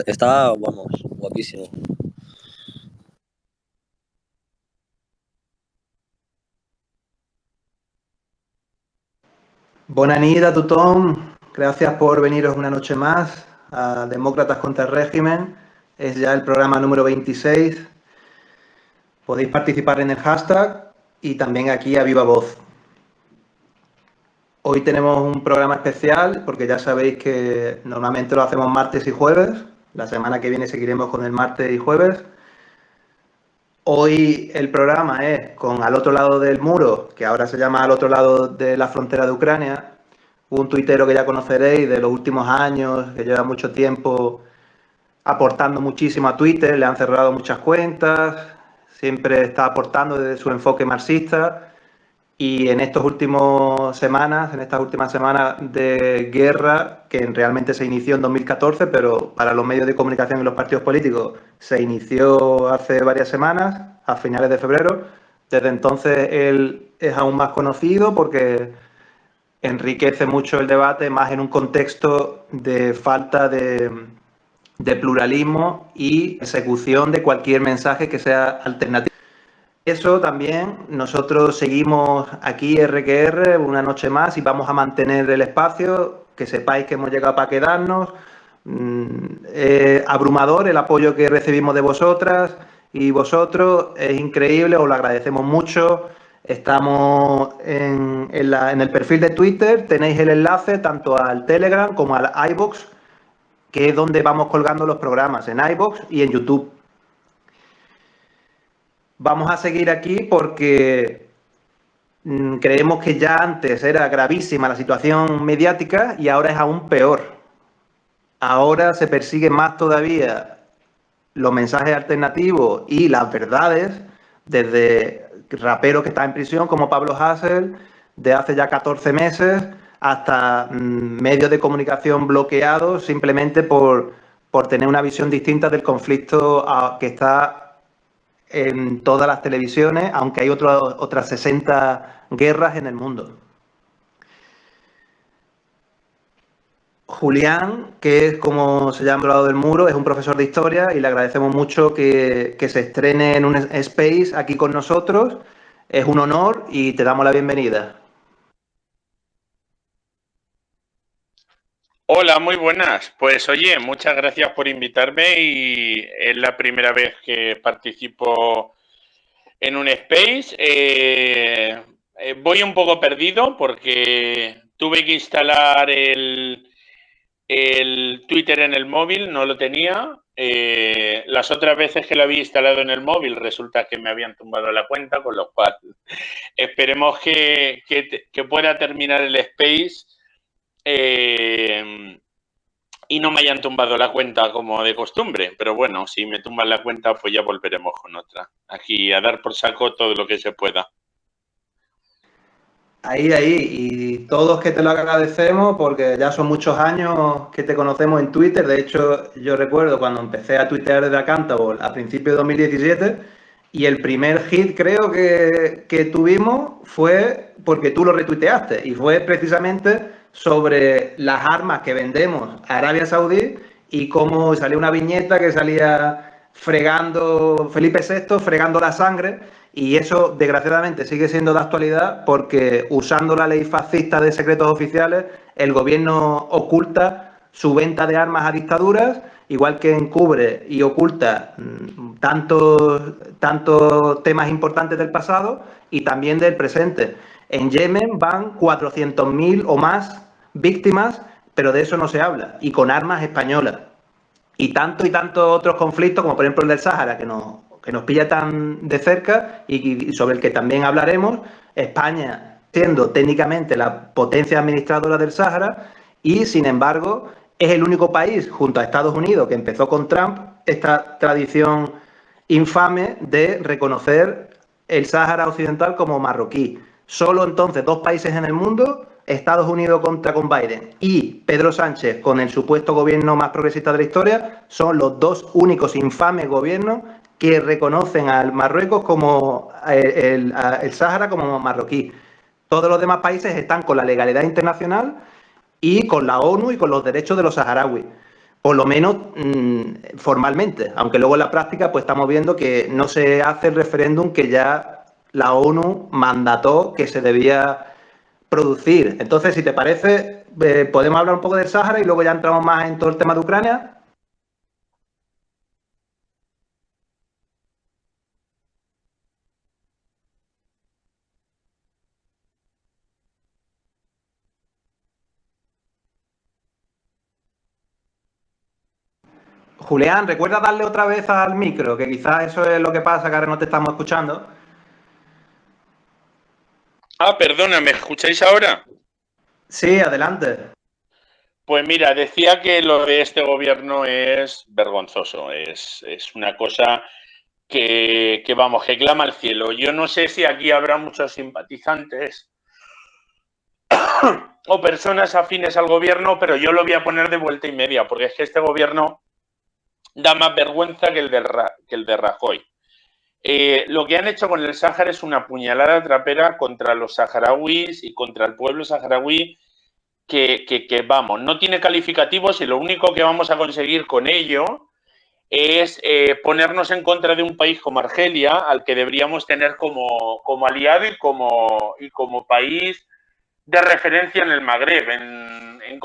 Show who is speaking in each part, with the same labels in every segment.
Speaker 1: Está, vamos, guapísimo.
Speaker 2: Bona nit a tothom. Gracias por veniros una noche más a Demócratas contra el Régimen. Es ya el programa número 26. Podéis participar en el hashtag y también aquí a viva voz. Hoy tenemos un programa especial porque ya sabéis que normalmente lo hacemos martes y jueves. La semana que viene seguiremos con el martes y jueves. Hoy el programa es con Al otro lado del muro, que ahora se llama Al otro lado de la frontera de Ucrania, un tuitero que ya conoceréis de los últimos años, que lleva mucho tiempo aportando muchísimo a Twitter, le han cerrado muchas cuentas, siempre está aportando desde su enfoque marxista y en estas últimas semanas de guerra, que realmente se inició en 2014, pero para los medios de comunicación y los partidos políticos se inició hace varias semanas, a finales de febrero. Desde entonces él es aún más conocido porque enriquece mucho el debate, más en un contexto de falta de pluralismo y persecución de cualquier mensaje que sea alternativo. Eso también, nosotros seguimos aquí RQR una noche más y vamos a mantener el espacio, que sepáis que hemos llegado para quedarnos. Abrumador el apoyo que recibimos de vosotras y vosotros, es increíble, os lo agradecemos mucho. Estamos en el perfil de Twitter, tenéis el enlace tanto al Telegram como al iVoox, que es donde vamos colgando los programas, en iVoox y en YouTube. Vamos a seguir aquí porque creemos que ya antes era gravísima la situación mediática y ahora es aún peor. Ahora se persigue más todavía los mensajes alternativos y las verdades, desde raperos que están en prisión como Pablo Hasél, de hace ya 14 meses, hasta medios de comunicación bloqueados simplemente por tener una visión distinta del conflicto que está en todas las televisiones, aunque hay otras 60 guerras en el mundo. Julián, que es como se llama al lado del muro, es un profesor de historia y le agradecemos mucho que se estrene en un space aquí con nosotros. Es un honor y te damos la bienvenida.
Speaker 3: Hola, muy buenas. Pues oye, muchas gracias por invitarme y es la primera vez que participo en un space. Voy un poco perdido porque tuve que instalar el Twitter en el móvil, no lo tenía. Las otras veces que lo había instalado en el móvil resulta que me habían tumbado la cuenta, con lo cual esperemos que pueda terminar el space y no me hayan tumbado la cuenta como de costumbre. Pero bueno, si me tumban la cuenta, pues ya volveremos con otra. Aquí a dar por saco todo lo que se pueda.
Speaker 2: Ahí, y todos que te lo agradecemos porque ya son muchos años que te conocemos en Twitter. De hecho, yo recuerdo cuando empecé a tuitear desde Accountable a principios de 2017 y el primer hit creo que tuvimos fue porque tú lo retuiteaste y fue precisamente sobre las armas que vendemos a Arabia Saudí y cómo salió una viñeta que salía fregando, Felipe VI fregando la sangre. Y eso, desgraciadamente, sigue siendo de actualidad porque, usando la ley fascista de secretos oficiales, el gobierno oculta su venta de armas a dictaduras, igual que encubre y oculta tantos temas importantes del pasado y también del presente. En Yemen van 400.000 o más víctimas, pero de eso no se habla, y con armas españolas. Y tantos otros conflictos, como por ejemplo el del Sáhara, que nos pilla tan de cerca y sobre el que también hablaremos. España siendo técnicamente la potencia administradora del Sáhara y, sin embargo, es el único país, junto a Estados Unidos, que empezó con Trump, esta tradición infame de reconocer el Sáhara Occidental como marroquí. Solo entonces dos países en el mundo, Estados Unidos con Biden y Pedro Sánchez con el supuesto gobierno más progresista de la historia, son los dos únicos infames gobiernos que reconocen al Marruecos como el Sáhara como marroquí. Todos los demás países están con la legalidad internacional y con la ONU y con los derechos de los saharauis. por lo menos formalmente, aunque luego en la práctica pues estamos viendo que no se hace el referéndum que ya la ONU mandató que se debía producir. Entonces, si te parece, podemos hablar un poco del Sáhara y luego ya entramos más en todo el tema de Ucrania. Julián, recuerda darle otra vez al micro, que quizás eso es lo que pasa, que ahora no te estamos escuchando.
Speaker 3: Ah, perdona, ¿me escucháis ahora?
Speaker 2: Sí, adelante.
Speaker 3: Pues mira, decía que lo de este gobierno es vergonzoso, es una cosa vamos, que clama al cielo. Yo no sé si aquí habrá muchos simpatizantes o personas afines al gobierno, pero yo lo voy a poner de vuelta y media, porque es que este gobierno da más vergüenza que el de Rajoy. Lo que han hecho con el Sáhara es una puñalada trapera contra los saharauis y contra el pueblo saharaui que vamos, no tiene calificativos y lo único que vamos a conseguir con ello es ponernos en contra de un país como Argelia, al que deberíamos tener como aliado y como país de referencia en el Magreb, en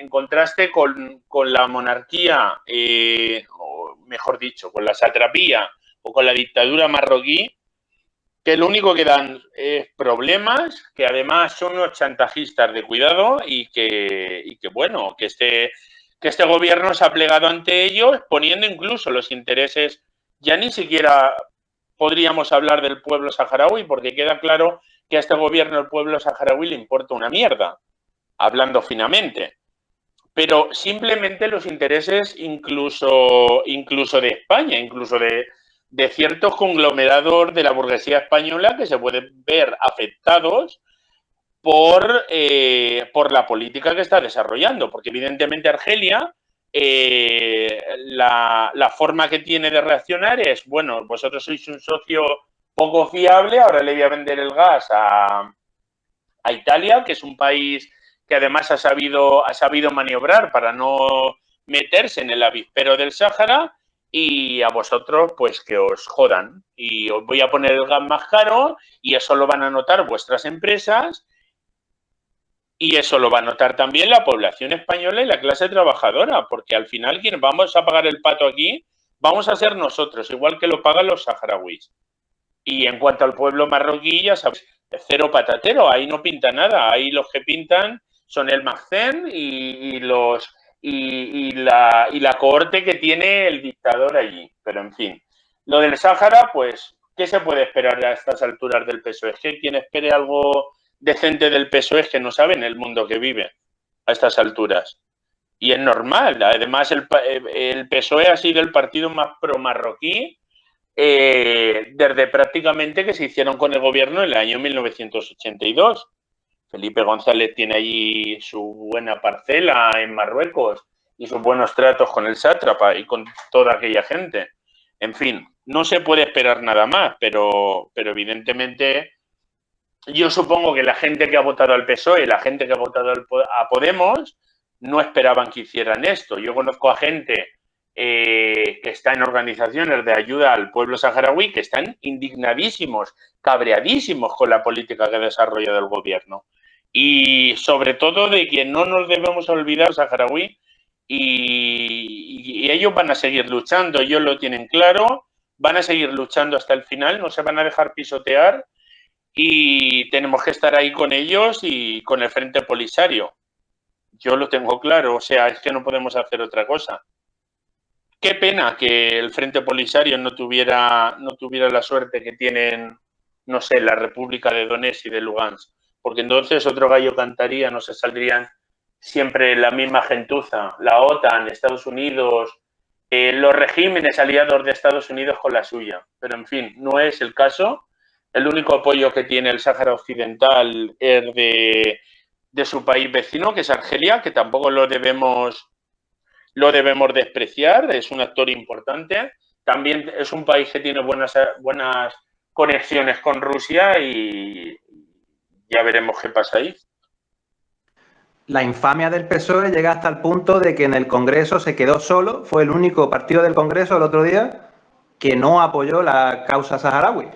Speaker 3: contraste con la monarquía, o mejor dicho, con la satrapía o con la dictadura marroquí, que lo único que dan es problemas, que además son unos chantajistas de cuidado y que bueno, que este gobierno se ha plegado ante ellos poniendo incluso los intereses, ya ni siquiera podríamos hablar del pueblo saharaui, porque queda claro que a este gobierno el pueblo saharaui le importa una mierda, hablando finamente. Pero simplemente los intereses incluso de España, incluso de ciertos conglomerados de la burguesía española que se pueden ver afectados por la política que está desarrollando, porque evidentemente Argelia, la forma que tiene de reaccionar es, bueno, vosotros sois un socio poco fiable, ahora le voy a vender el gas a Italia, que es un país que además ha sabido maniobrar para no meterse en el avispero del Sáhara, y a vosotros pues que os jodan y os voy a poner el gas más caro y eso lo van a notar vuestras empresas y eso lo va a notar también la población española y la clase trabajadora, porque al final quien vamos a pagar el pato aquí vamos a ser nosotros, igual que lo pagan los saharauis. Y en cuanto al pueblo marroquí, ya sabes, cero patatero, ahí no pinta nada, ahí los que pintan son el Magzen y la cohorte que tiene el dictador allí. Pero en fin, lo del Sáhara, pues, ¿qué se puede esperar a estas alturas del PSOE? Es que quien espere algo decente del PSOE es que no sabe en el mundo que vive a estas alturas. Y es normal, además el PSOE ha sido el partido más pro-marroquí desde prácticamente que se hicieron con el gobierno en el año 1982. Felipe González tiene allí su buena parcela en Marruecos y sus buenos tratos con el sátrapa y con toda aquella gente. En fin, no se puede esperar nada más, pero evidentemente yo supongo que la gente que ha votado al PSOE, la gente que ha votado a Podemos, no esperaban que hicieran esto. Yo conozco a gente que está en organizaciones de ayuda al pueblo saharaui que están indignadísimos, cabreadísimos con la política que ha desarrollado el gobierno. Y sobre todo de que no nos debemos olvidar saharaui y ellos van a seguir luchando, ellos lo tienen claro, van a seguir luchando hasta el final, no se van a dejar pisotear y tenemos que estar ahí con ellos y con el Frente Polisario. Yo lo tengo claro, o sea, es que no podemos hacer otra cosa. Qué pena que el Frente Polisario no tuviera la suerte que tienen, no sé, la República de Donetsk y de Lugansk, porque entonces otro gallo cantaría, no se saldrían siempre la misma gentuza, la OTAN, Estados Unidos, los regímenes aliados de Estados Unidos con la suya. Pero en fin, no es el caso. El único apoyo que tiene el Sáhara Occidental es de su país vecino, que es Argelia, que tampoco lo debemos despreciar, es un actor importante. También es un país que tiene buenas conexiones con Rusia y ya veremos qué pasa ahí.
Speaker 2: la infamia del PSOE llega hasta el punto de que en el Congreso se quedó solo, fue el único partido del Congreso el otro día que no apoyó la causa saharaui.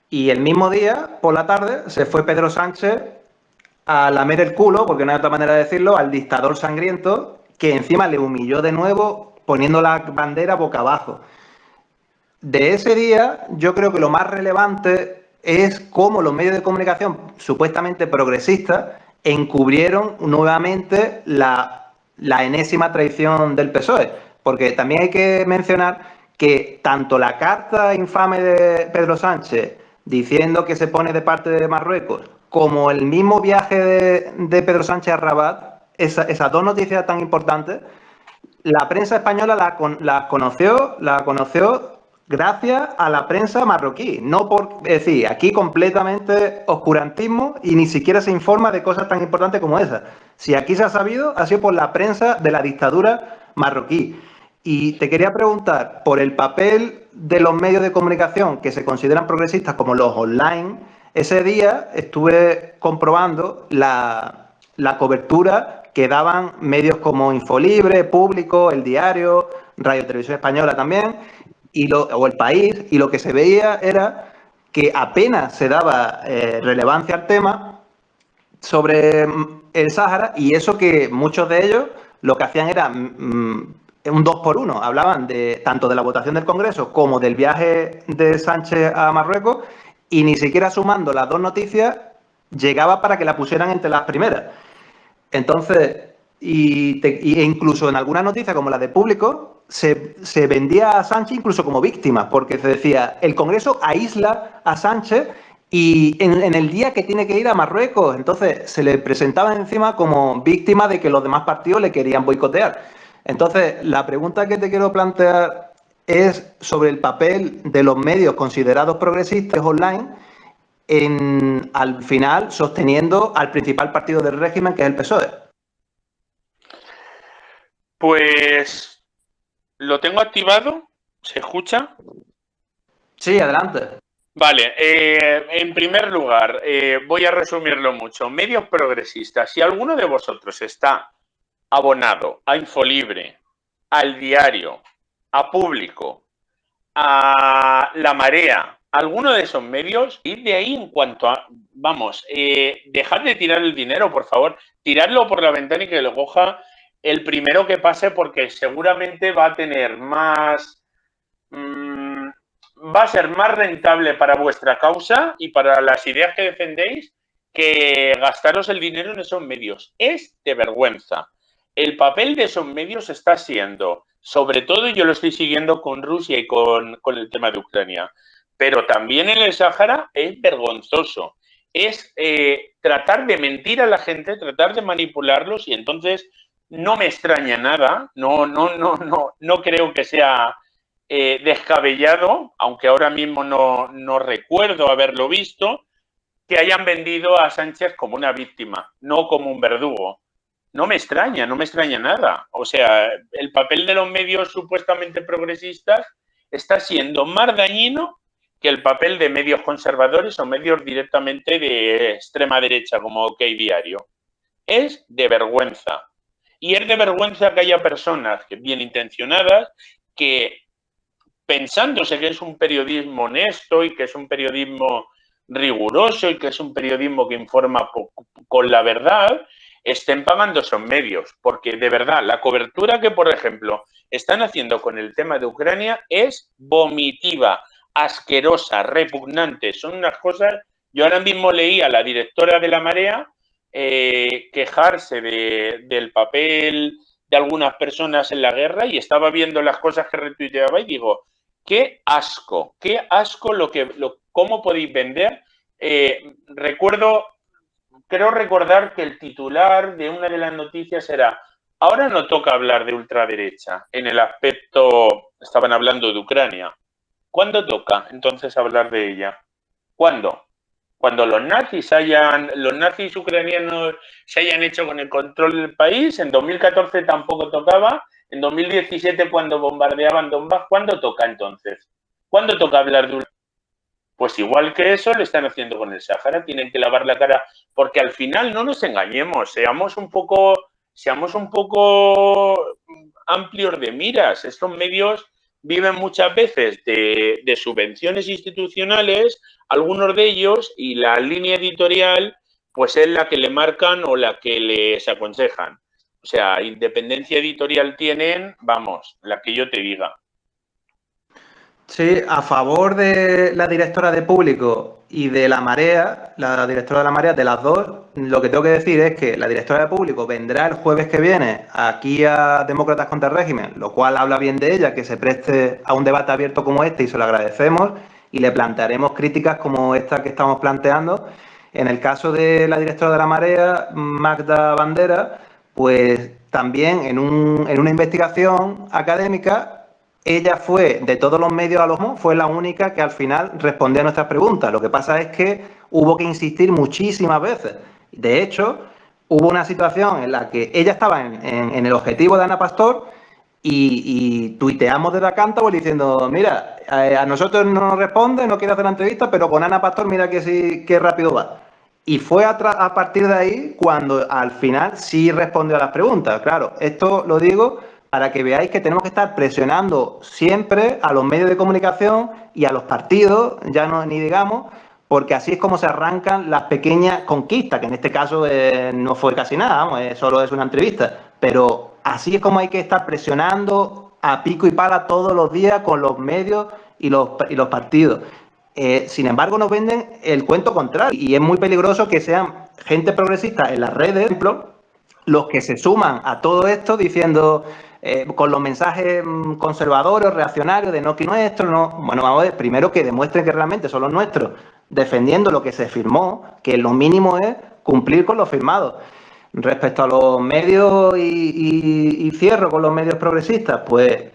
Speaker 2: Y el mismo día, por la tarde, se fue Pedro Sánchez a lamer el culo, porque no hay otra manera de decirlo, al dictador sangriento, que encima le humilló de nuevo poniendo la bandera boca abajo. De ese día, yo creo que lo más relevante es cómo los medios de comunicación supuestamente progresistas encubrieron nuevamente la enésima traición del PSOE. Porque también hay que mencionar que tanto la carta infame de Pedro Sánchez diciendo que se pone de parte de Marruecos, como el mismo viaje de Pedro Sánchez a Rabat, esas dos noticias tan importantes, la prensa española la conoció gracias a la prensa marroquí. No por decir, aquí completamente oscurantismo y ni siquiera se informa de cosas tan importantes como esas. Si aquí se ha sabido, ha sido por la prensa de la dictadura marroquí. Y te quería preguntar por el papel de los medios de comunicación que se consideran progresistas como los online. Ese día estuve comprobando la cobertura que daban medios como Infolibre, Público, El Diario, Radio Televisión Española también, o El País, y lo que se veía era que apenas se daba relevancia al tema sobre el Sáhara, y eso que muchos de ellos lo que hacían era un 2x1, hablaban tanto de la votación del Congreso como del viaje de Sánchez a Marruecos, y ni siquiera sumando las dos noticias llegaba para que la pusieran entre las primeras. Entonces, e incluso en alguna noticia como la de Público, se vendía a Sánchez incluso como víctima, porque se decía, el Congreso aísla a Sánchez y en el día que tiene que ir a Marruecos. Entonces, se le presentaba encima como víctima de que los demás partidos le querían boicotear. Entonces, la pregunta que te quiero plantear es sobre el papel de los medios considerados progresistas online al final sosteniendo al principal partido del régimen, que es el PSOE.
Speaker 3: Pues lo tengo activado. ¿Se escucha?
Speaker 2: Sí, adelante.
Speaker 3: Vale, en primer lugar, voy a resumirlo mucho. Medios progresistas. Si alguno de vosotros está abonado a Infolibre, al Diario, a Público, a La Marea, alguno de esos medios, id de ahí en cuanto a, vamos, dejad de tirar el dinero, por favor, tiradlo por la ventana y que lo coja el primero que pase, porque seguramente va a tener más, va a ser más rentable para vuestra causa y para las ideas que defendéis que gastaros el dinero en esos medios. Es de vergüenza. El papel de esos medios está siendo, sobre todo, yo lo estoy siguiendo con Rusia y con el tema de Ucrania, pero también en el Sáhara es vergonzoso. Es tratar de mentir a la gente, tratar de manipularlos, y entonces no me extraña nada, no creo que sea descabellado, aunque ahora mismo no recuerdo haberlo visto, que hayan vendido a Sánchez como una víctima, no como un verdugo. No me extraña nada. O sea, el papel de los medios supuestamente progresistas está siendo más dañino que el papel de medios conservadores o medios directamente de extrema derecha, como OK Diario. Es de vergüenza. Y es de vergüenza que haya personas que, bien intencionadas, que pensándose que es un periodismo honesto y que es un periodismo riguroso y que es un periodismo que informa con la verdad, estén pagando esos medios, porque de verdad la cobertura que, por ejemplo, están haciendo con el tema de Ucrania es vomitiva, asquerosa, repugnante. Son unas cosas. Yo ahora mismo leí a la directora de La Marea quejarse del papel de algunas personas en la guerra, y estaba viendo las cosas que retuiteaba y digo, qué asco cómo podéis vender. Creo recordar que el titular de una de las noticias era: ahora no toca hablar de ultraderecha en el aspecto, estaban hablando de Ucrania. ¿Cuándo toca entonces hablar de ella? ¿Cuándo? Cuando los nazis ucranianos se hayan hecho con el control del país. En 2014 tampoco tocaba. En 2017, cuando bombardeaban Donbass, ¿cuándo toca entonces? ¿Cuándo toca hablar de Pues igual que eso lo están haciendo con el Sáhara, tienen que lavar la cara, porque al final no nos engañemos, seamos un poco amplios de miras. Estos medios viven muchas veces de subvenciones institucionales, algunos de ellos, y la línea editorial pues es la que le marcan o la que les aconsejan. O sea, independencia editorial tienen, vamos, la que yo te diga.
Speaker 2: Sí, a favor de la directora de Público y de La Marea, la directora de La Marea, de las dos, lo que tengo que decir es que la directora de Público vendrá el jueves que viene aquí a Demócratas contra el Régimen, lo cual habla bien de ella, que se preste a un debate abierto como este y se lo agradecemos y le plantearemos críticas como esta que estamos planteando. En el caso de la directora de La Marea, Magda Bandera, pues también en una investigación académica, ella fue, de todos los medios a los fue la única que al final respondía a nuestras preguntas. Lo que pasa es que hubo que insistir muchísimas veces. De hecho, hubo una situación en la que ella estaba en el objetivo de Ana Pastor y tuiteamos desde Acántabo diciendo, mira, a nosotros no nos responde, no quiere hacer la entrevista, pero con Ana Pastor mira que sí, qué rápido va. Y fue a partir de ahí cuando al final sí respondió a las preguntas. Claro, esto lo digo para que veáis que tenemos que estar presionando siempre a los medios de comunicación y a los partidos, ya no ni digamos, porque así es como se arrancan las pequeñas conquistas, que en este caso no fue casi nada, vamos, solo es una entrevista, pero así es como hay que estar presionando a pico y pala todos los días con los medios y los partidos. Sin embargo, nos venden el cuento contrario y es muy peligroso que sean gente progresista en las redes, por ejemplo, los que se suman a todo esto diciendo con los mensajes conservadores, reaccionarios, de no que nuestro, no. Bueno, vamos a ver, primero que demuestren que realmente son los nuestros, defendiendo lo que se firmó, que lo mínimo es cumplir con lo firmado. Respecto a los medios y cierro con los medios progresistas, pues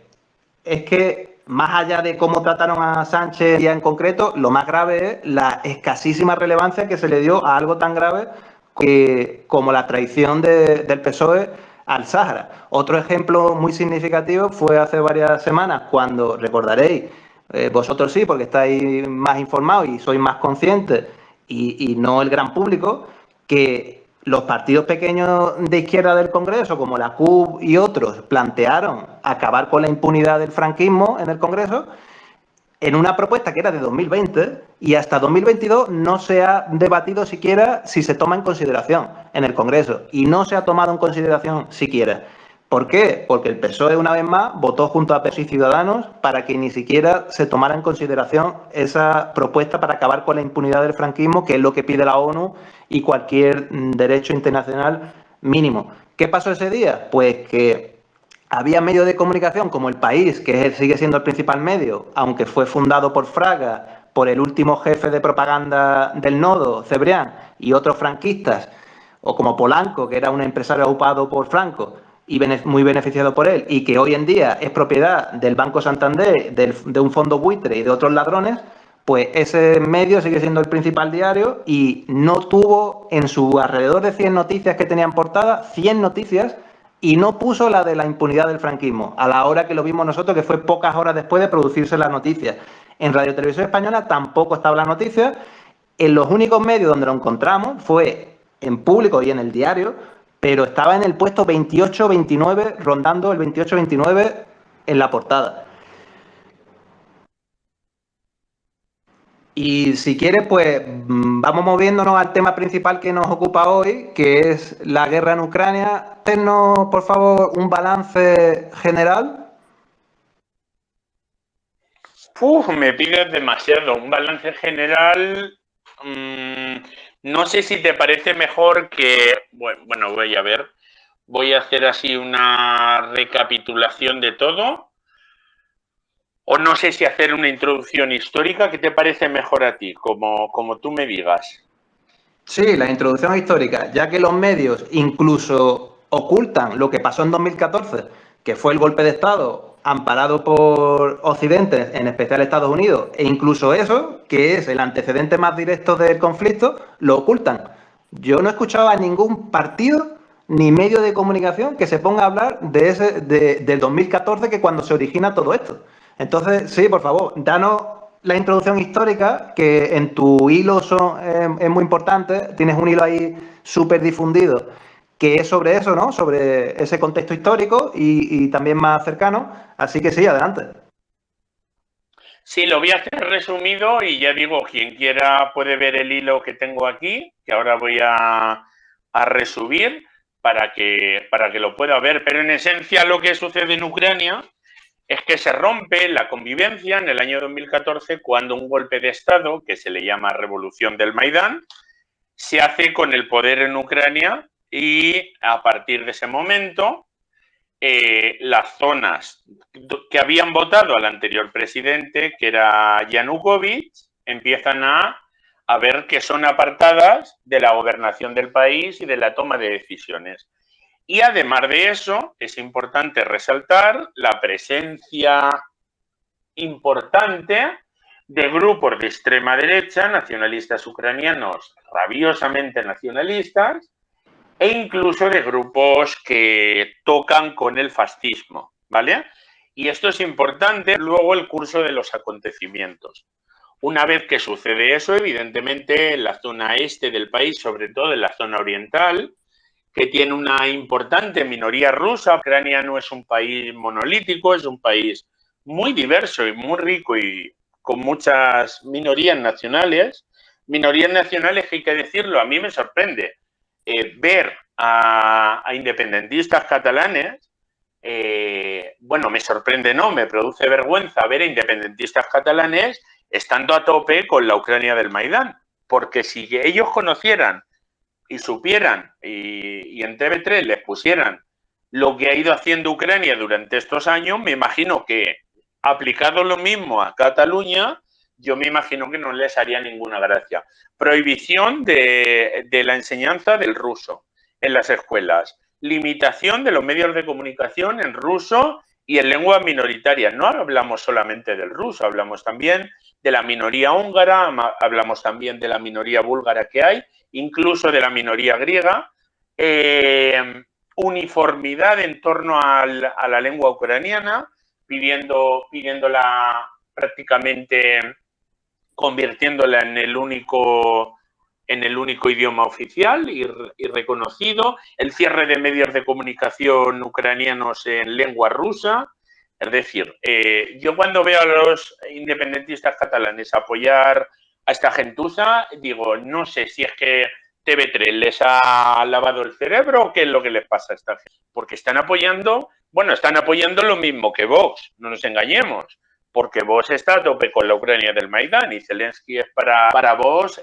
Speaker 2: es que más allá de cómo trataron a Sánchez ya en concreto, lo más grave es la escasísima relevancia que se le dio a algo tan grave como la traición del PSOE al Sáhara. Otro ejemplo muy significativo fue hace varias semanas cuando, recordaréis, vosotros sí, porque estáis más informados y sois más conscientes, y no el gran público, que los partidos pequeños de izquierda del Congreso, como la CUP y otros, plantearon acabar con la impunidad del franquismo en el Congreso en una propuesta que era de 2020 y hasta 2022 no se ha debatido siquiera si se toma en consideración en el Congreso y no se ha tomado en consideración siquiera. ¿Por qué? Porque el PSOE, una vez más, votó junto a PSOE y Ciudadanos para que ni siquiera se tomara en consideración esa propuesta para acabar con la impunidad del franquismo, que es lo que pide la ONU y cualquier derecho internacional mínimo. ¿Qué pasó ese día? Pues que había medios de comunicación como El País, que sigue siendo el principal medio, aunque fue fundado por Fraga, por el último jefe de propaganda del Nodo, Cebrián, y otros franquistas, o como Polanco, que era un empresario ocupado por Franco y muy beneficiado por él, y que hoy en día es propiedad del Banco Santander, de un fondo buitre y de otros ladrones, pues ese medio sigue siendo el principal diario y no tuvo en su alrededor de 100 noticias que tenían portada, 100 noticias, y no puso la de la impunidad del franquismo, a la hora que lo vimos nosotros, que fue pocas horas después de producirse la noticia. En Radio Televisión Española tampoco estaba la noticia. En los únicos medios donde lo encontramos fue en Público y en El Diario, pero estaba en el puesto 28-29, rondando el 28-29 en la portada. Y si quieres, pues vamos moviéndonos al tema principal que nos ocupa hoy, que es la guerra en Ucrania. Haznos, por favor, un balance general.
Speaker 3: Me pides demasiado. Un balance general. No sé si te parece mejor que... Bueno, voy a ver. Voy a hacer así una recapitulación de todo. O no sé si hacer una introducción histórica. ¿Qué te parece mejor a ti? Como tú me digas.
Speaker 2: Sí, la introducción histórica, ya que los medios incluso ocultan lo que pasó en 2014, que fue el golpe de Estado amparado por Occidente, en especial Estados Unidos, e incluso eso, que es el antecedente más directo del conflicto, lo ocultan. Yo no escuchaba a ningún partido ni medio de comunicación que se ponga a hablar del 2014, que es cuando se origina todo esto. Entonces, sí, por favor, danos la introducción histórica, que en tu hilo es muy importante, tienes un hilo ahí súper difundido, que es sobre eso, ¿no? Sobre ese contexto histórico y también más cercano. Así que sí, adelante.
Speaker 3: Sí, lo voy a hacer resumido y ya digo, quien quiera puede ver el hilo que tengo aquí, que ahora voy a resubir para que lo pueda ver. Pero en esencia lo que sucede en Ucrania es que se rompe la convivencia en el año 2014 cuando un golpe de Estado, que se le llama Revolución del Maidán, se hace con el poder en Ucrania y a partir de ese momento las zonas que habían votado al anterior presidente, que era Yanukovych, empiezan a ver que son apartadas de la gobernación del país y de la toma de decisiones. Y además de eso, es importante resaltar la presencia importante de grupos de extrema derecha, nacionalistas ucranianos rabiosamente nacionalistas, e incluso de grupos que tocan con el fascismo, ¿vale? Y esto es importante luego el curso de los acontecimientos. Una vez que sucede eso, evidentemente en la zona este del país, sobre todo en la zona oriental, que tiene una importante minoría rusa. Ucrania no es un país monolítico, es un país muy diverso y muy rico y con muchas minorías nacionales. Minorías nacionales que hay que decirlo, a mí me sorprende ver a independentistas catalanes, bueno, me sorprende, no, me produce vergüenza ver a independentistas catalanes estando a tope con la Ucrania del Maidán, porque si ellos conocieran y supieran y en TV3 les pusieran lo que ha ido haciendo Ucrania durante estos años, me imagino que aplicado lo mismo a Cataluña, yo me imagino que no les haría ninguna gracia. Prohibición de la enseñanza del ruso en las escuelas, limitación de los medios de comunicación en ruso y en lenguas minoritarias. No hablamos solamente del ruso, hablamos también de la minoría húngara, hablamos también de la minoría búlgara que hay, incluso de la minoría griega, uniformidad en torno a la lengua ucraniana, pidiéndola prácticamente, convirtiéndola en el único idioma oficial y reconocido, el cierre de medios de comunicación ucranianos en lengua rusa. Es decir, yo cuando veo a los independentistas catalanes apoyar a esta gentuza, digo, no sé si es que TV3 les ha lavado el cerebro o qué es lo que les pasa a esta gente. Porque están apoyando lo mismo que Vox, no nos engañemos. Porque Vox está a tope con la Ucrania del Maidán y Zelensky es para Vox,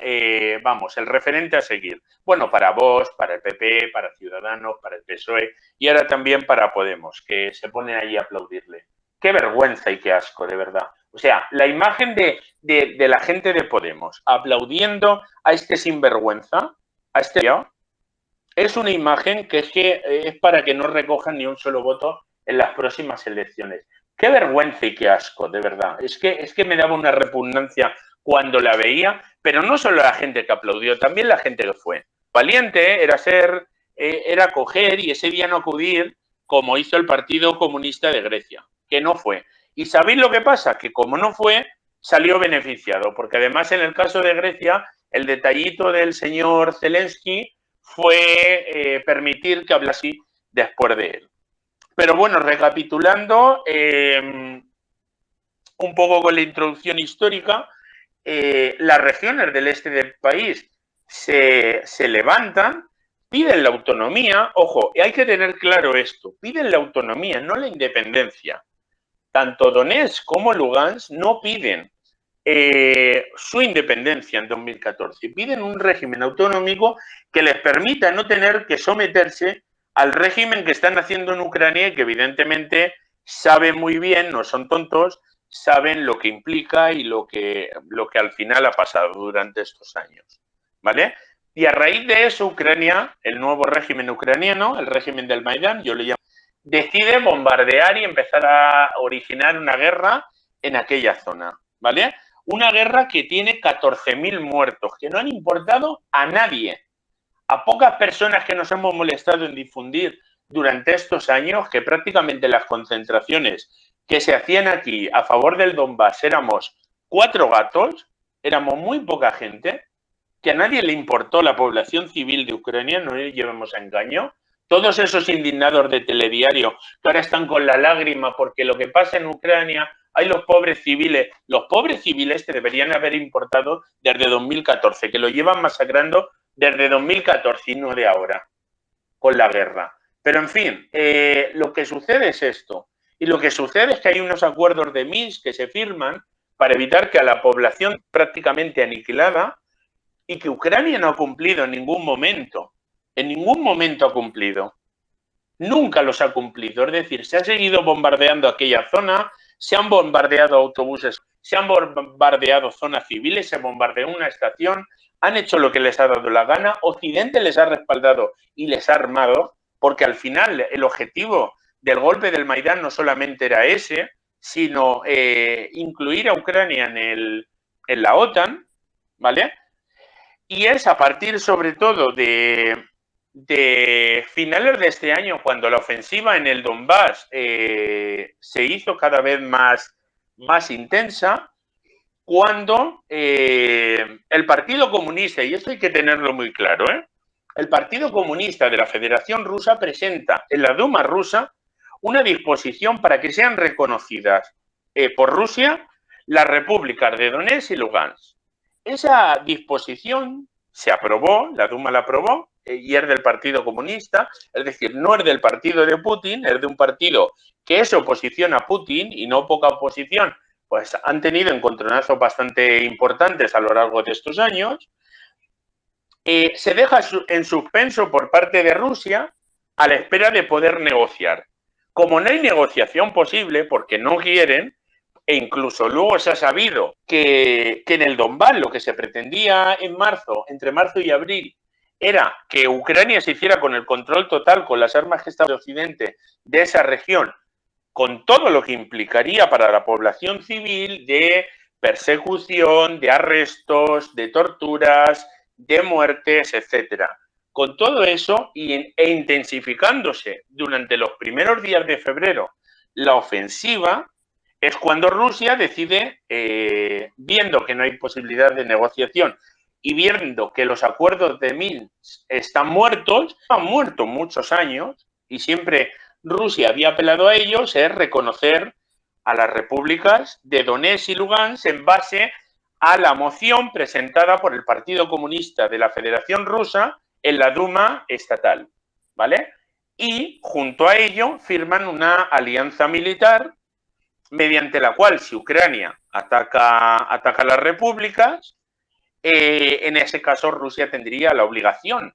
Speaker 3: vamos, el referente a seguir. Bueno, para Vox, para el PP, para Ciudadanos, para el PSOE y ahora también para Podemos, que se ponen allí a aplaudirle. Qué vergüenza y qué asco, de verdad. O sea, la imagen de la gente de Podemos aplaudiendo a este sinvergüenza, a este es una imagen que es para que no recojan ni un solo voto en las próximas elecciones. Qué vergüenza y qué asco, de verdad. Es que me daba una repugnancia cuando la veía, pero no solo la gente que aplaudió, también la gente que fue. Valiente era coger y ese día no acudir como hizo el Partido Comunista de Grecia, que no fue. ¿Y sabéis lo que pasa? Que como no fue, salió beneficiado, porque además en el caso de Grecia, el detallito del señor Zelensky fue permitir que hablase después de él. Pero bueno, recapitulando un poco con la introducción histórica, las regiones del este del país se levantan, piden la autonomía, ojo, hay que tener claro esto, piden la autonomía, no la independencia. Tanto Donetsk como Lugansk no piden su independencia en 2014, piden un régimen autonómico que les permita no tener que someterse al régimen que están haciendo en Ucrania y que evidentemente saben muy bien, no son tontos, saben lo que implica y lo que al final ha pasado durante estos años, ¿vale? Y a raíz de eso, Ucrania, el nuevo régimen ucraniano, el régimen del Maidán, yo le llamo, decide bombardear y empezar a originar una guerra en aquella zona, ¿vale? Una guerra que tiene 14.000 muertos, que no han importado a nadie. A pocas personas que nos hemos molestado en difundir durante estos años, que prácticamente las concentraciones que se hacían aquí a favor del Donbass éramos 4 gatos, éramos muy poca gente, que a nadie le importó la población civil de Ucrania, no le llevemos a engaño. Todos esos indignados de telediario que ahora están con la lágrima porque lo que pasa en Ucrania, hay los pobres civiles que deberían haber importado desde 2014, que lo llevan masacrando desde 2014 y no de ahora, con la guerra. Pero en fin, lo que sucede es esto. Y lo que sucede es que hay unos acuerdos de Minsk que se firman para evitar que a la población prácticamente aniquilada, y que Ucrania no ha cumplido en ningún momento ha cumplido. Nunca los ha cumplido. Es decir, se ha seguido bombardeando aquella zona, se han bombardeado autobuses, se han bombardeado zonas civiles, se bombardeó una estación, han hecho lo que les ha dado la gana, Occidente les ha respaldado y les ha armado, porque al final el objetivo del golpe del Maidán no solamente era ese, sino incluir a Ucrania en la OTAN, ¿vale? Y es a partir sobre todo de finales de este año, cuando la ofensiva en el Donbass se hizo cada vez más intensa, cuando el Partido Comunista, y esto hay que tenerlo muy claro, el Partido Comunista de la Federación Rusa presenta en la Duma rusa una disposición para que sean reconocidas por Rusia las repúblicas de Donetsk y Lugansk. Esa disposición se aprobó, la Duma la aprobó, y es del Partido Comunista, es decir, no es del partido de Putin, es de un partido que es oposición a Putin y no poca oposición, pues han tenido encontronazos bastante importantes a lo largo de estos años. Se deja en suspenso por parte de Rusia a la espera de poder negociar. Como no hay negociación posible, porque no quieren, e incluso luego se ha sabido que en el Donbass lo que se pretendía en marzo, entre marzo y abril, era que Ucrania se hiciera con el control total, con las armas que estaban de Occidente, de esa región, con todo lo que implicaría para la población civil de persecución, de arrestos, de torturas, de muertes, etcétera. Con todo eso e intensificándose durante los primeros días de febrero la ofensiva, es cuando Rusia decide, viendo que no hay posibilidad de negociación y viendo que los acuerdos de Minsk están muertos, han muerto muchos años y siempre Rusia había apelado a ellos, es reconocer a las repúblicas de Donetsk y Lugansk en base a la moción presentada por el Partido Comunista de la Federación Rusa en la Duma estatal, ¿vale? Y junto a ello firman una alianza militar mediante la cual si Ucrania ataca las repúblicas, en ese caso Rusia tendría la obligación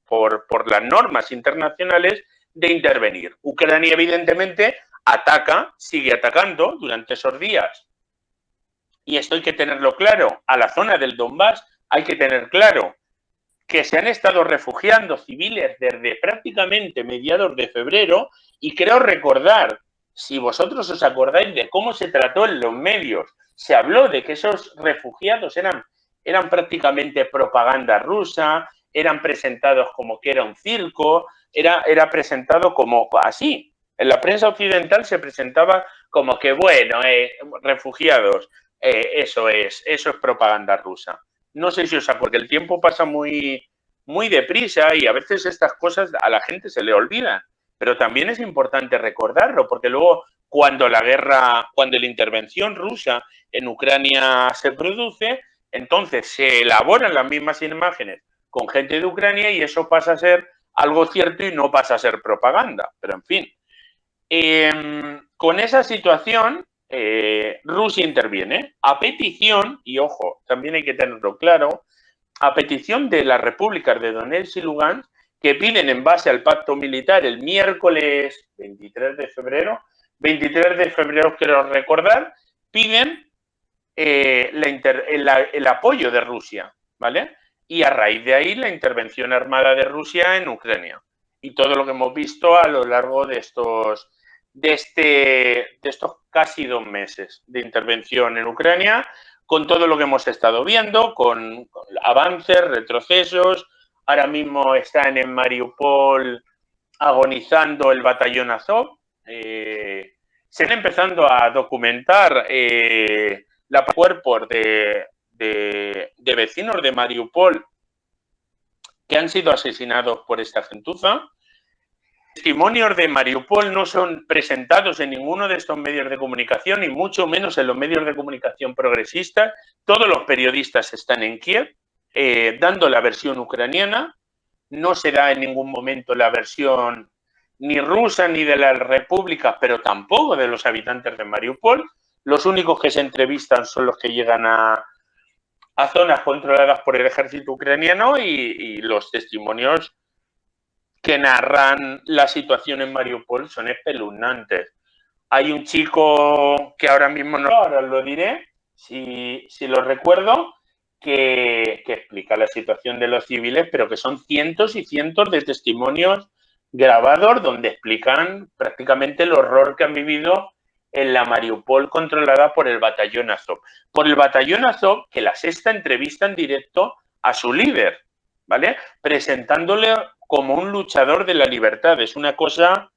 Speaker 3: por las normas internacionales de intervenir. Ucrania evidentemente sigue atacando durante esos días. Y esto hay que tenerlo claro. A la zona del Donbass hay que tener claro que se han estado refugiando civiles desde prácticamente mediados de febrero, y creo recordar, si vosotros os acordáis de cómo se trató en los medios, se habló de que esos refugiados eran prácticamente propaganda rusa, eran presentados como que era un circo, era presentado como así. En la prensa occidental se presentaba como que, bueno, refugiados, eso es propaganda rusa. No sé si os acuerdo, porque el tiempo pasa muy deprisa y a veces estas cosas a la gente se le olvidan. Pero también es importante recordarlo, porque luego cuando la intervención rusa en Ucrania se produce, entonces se elaboran las mismas imágenes con gente de Ucrania y eso pasa a ser algo cierto y no pasa a ser propaganda. Pero en fin, con esa situación Rusia interviene a petición, y ojo, también hay que tenerlo claro, a petición de las repúblicas de Donetsk y Lugansk, que piden en base al pacto militar el miércoles 23 de febrero, quiero recordar, piden el apoyo de Rusia, ¿vale? Y a raíz de ahí la intervención armada de Rusia en Ucrania. Y todo lo que hemos visto a lo largo de estos casi 2 meses de intervención en Ucrania, con todo lo que hemos estado viendo, con avances, retrocesos. Ahora mismo están en Mariupol agonizando el batallón Azov. Se están empezando a documentar cuerpos de vecinos de Mariupol que han sido asesinados por esta gentuza. Testimonios de Mariupol no son presentados en ninguno de estos medios de comunicación, y mucho menos en los medios de comunicación progresistas. Todos los periodistas están en Kiev dando la versión ucraniana. No se da en ningún momento la versión ni rusa ni de las repúblicas, pero tampoco de los habitantes de Mariupol. Los únicos que se entrevistan son los que llegan a zonas controladas por el ejército ucraniano, y los testimonios que narran la situación en Mariupol son espeluznantes. Hay un chico que ahora mismo no, ahora lo diré, si lo recuerdo, que explica la situación de los civiles, pero que son cientos y cientos de testimonios grabados donde explican prácticamente el horror que han vivido en la Mariupol controlada por el batallón Azov. Por el batallón Azov, que la Sexta entrevista en directo a su líder, ¿vale? Presentándole como un luchador de la libertad. Es una cosa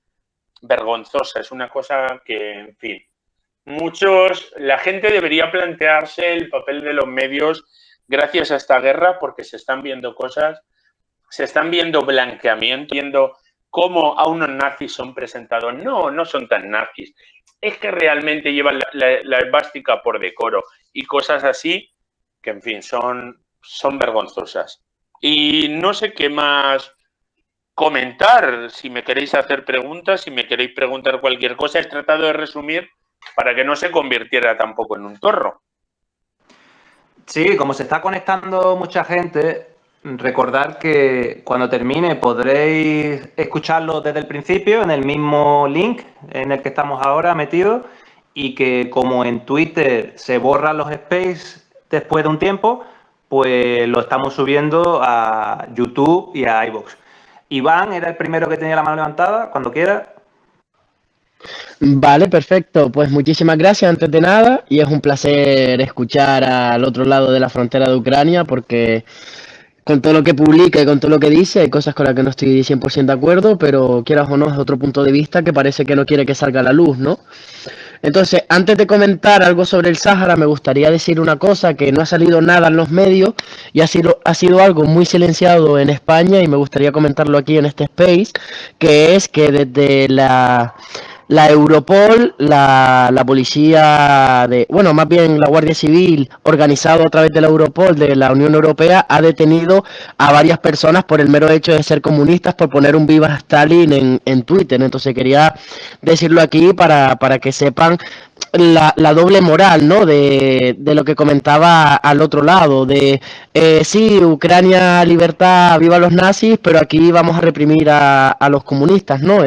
Speaker 3: vergonzosa, es una cosa que, en fin, la gente debería plantearse el papel de los medios gracias a esta guerra, porque se están viendo cosas, se están viendo blanqueamientos, viendo cómo a unos nazis son presentados. No son tan nazis. Es que realmente llevan la esvástica por decoro y cosas así que, en fin, son vergonzosas. Y no sé qué más comentar. Si me queréis hacer preguntas, si me queréis preguntar cualquier cosa, he tratado de resumir para que no se convirtiera tampoco en un torro.
Speaker 2: Sí, como se está conectando mucha gente, recordad que cuando termine podréis escucharlo desde el principio en el mismo link en el que estamos ahora metidos, y que como en Twitter se borran los space después de un tiempo, pues lo estamos subiendo a YouTube y a iVoox. Iván era el primero que tenía la mano levantada, cuando quiera.
Speaker 4: Vale, perfecto. Pues muchísimas gracias antes de nada, y es un placer escuchar al otro lado de la frontera de Ucrania, porque con todo lo que publica y con todo lo que dice hay cosas con las que no estoy 100% de acuerdo, pero quieras o no es otro punto de vista que parece que no quiere que salga a la luz, ¿no? Entonces, antes de comentar algo sobre el Sáhara, me gustaría decir una cosa que no ha salido nada en los medios y ha sido algo muy silenciado en España, y me gustaría comentarlo aquí en este space, que es que desde la Europol, la policía bueno, más bien la Guardia Civil, organizado a través de la Europol de la Unión Europea, ha detenido a varias personas por el mero hecho de ser comunistas, por poner un Viva Stalin en Twitter. Entonces quería decirlo aquí para que sepan la doble moral, ¿no? De lo que comentaba al otro lado, de sí, Ucrania, libertad, viva los nazis, pero aquí vamos a reprimir a los comunistas, ¿no?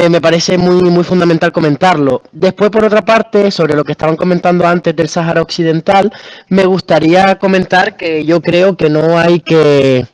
Speaker 4: Me parece muy fundamental comentarlo. Después, por otra parte, sobre lo que estaban comentando antes del Sáhara Occidental, me gustaría comentar que yo creo que no hay que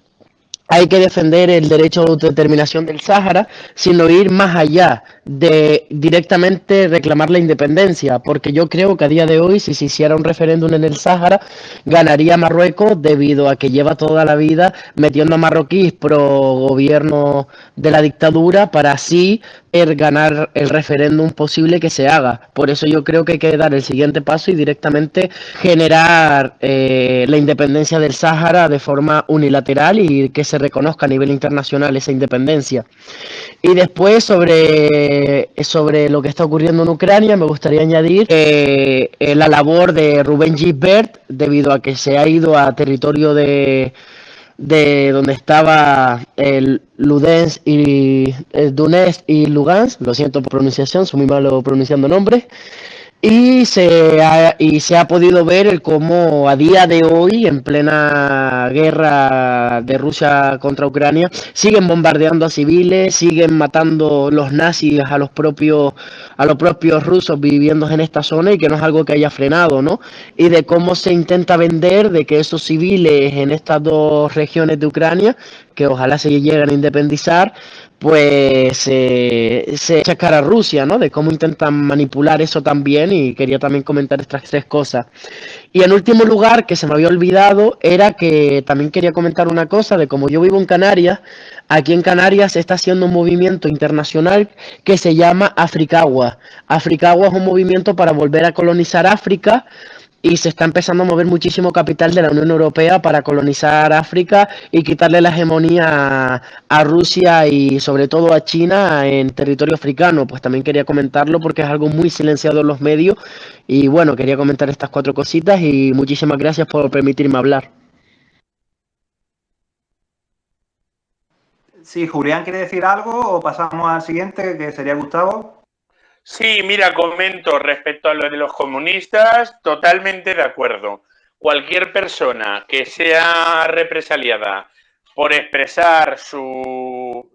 Speaker 4: defender el derecho de autodeterminación del Sáhara, sino ir más allá de directamente reclamar la independencia, porque yo creo que a día de hoy, si se hiciera un referéndum en el Sáhara, ganaría Marruecos, debido a que lleva toda la vida metiendo a marroquíes pro gobierno de la dictadura para así ganar el referéndum posible que se haga. Por eso yo creo que hay que dar el siguiente paso y directamente generar la independencia del Sáhara de forma unilateral, y que se reconozca a nivel internacional esa independencia. Y después, sobre lo que está ocurriendo en Ucrania, me gustaría añadir la labor de Rubén Gisbert, debido a que se ha ido a territorio de donde estaba el Ludensk y el Donetsk y Lugansk, lo siento por pronunciación, soy muy malo pronunciando nombres, y se ha podido ver el cómo a día de hoy, en plena guerra de Rusia contra Ucrania, siguen bombardeando a civiles, siguen matando los nazis a los propios rusos viviendo en esta zona, y que no es algo que haya frenado, ¿no? Y de cómo se intenta vender de que esos civiles en estas dos regiones de Ucrania, que ojalá se lleguen a independizar, pues se echa cara a Rusia, ¿no? De cómo intentan manipular eso también, y quería también comentar estas tres cosas. Y en último lugar, que se me había olvidado, era que también quería comentar una cosa de cómo yo vivo en Canarias. Aquí en Canarias se está haciendo un movimiento internacional que se llama Africagua. Africagua es un movimiento para volver a colonizar África, y se está empezando a mover muchísimo capital de la Unión Europea para colonizar África y quitarle la hegemonía a Rusia y sobre todo a China en territorio africano. Pues también quería comentarlo porque es algo muy silenciado en los medios, y bueno, quería comentar estas cuatro cositas y muchísimas gracias por permitirme hablar.
Speaker 2: Sí, Julián quiere decir algo o pasamos al siguiente, que sería Gustavo.
Speaker 3: Sí, mira, comento respecto a lo de los comunistas, totalmente de acuerdo. Cualquier persona que sea represaliada por expresar su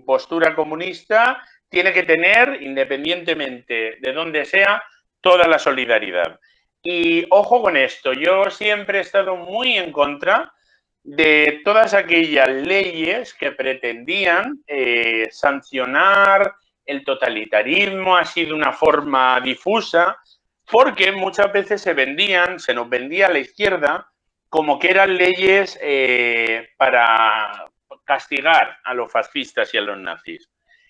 Speaker 3: postura comunista tiene que tener, independientemente de dónde sea, toda la solidaridad. Y ojo con esto, yo siempre he estado muy en contra de todas aquellas leyes que pretendían sancionar el totalitarismo así de una forma difusa, porque muchas veces se nos vendía a la izquierda como que eran leyes para castigar a los fascistas y a los nazis.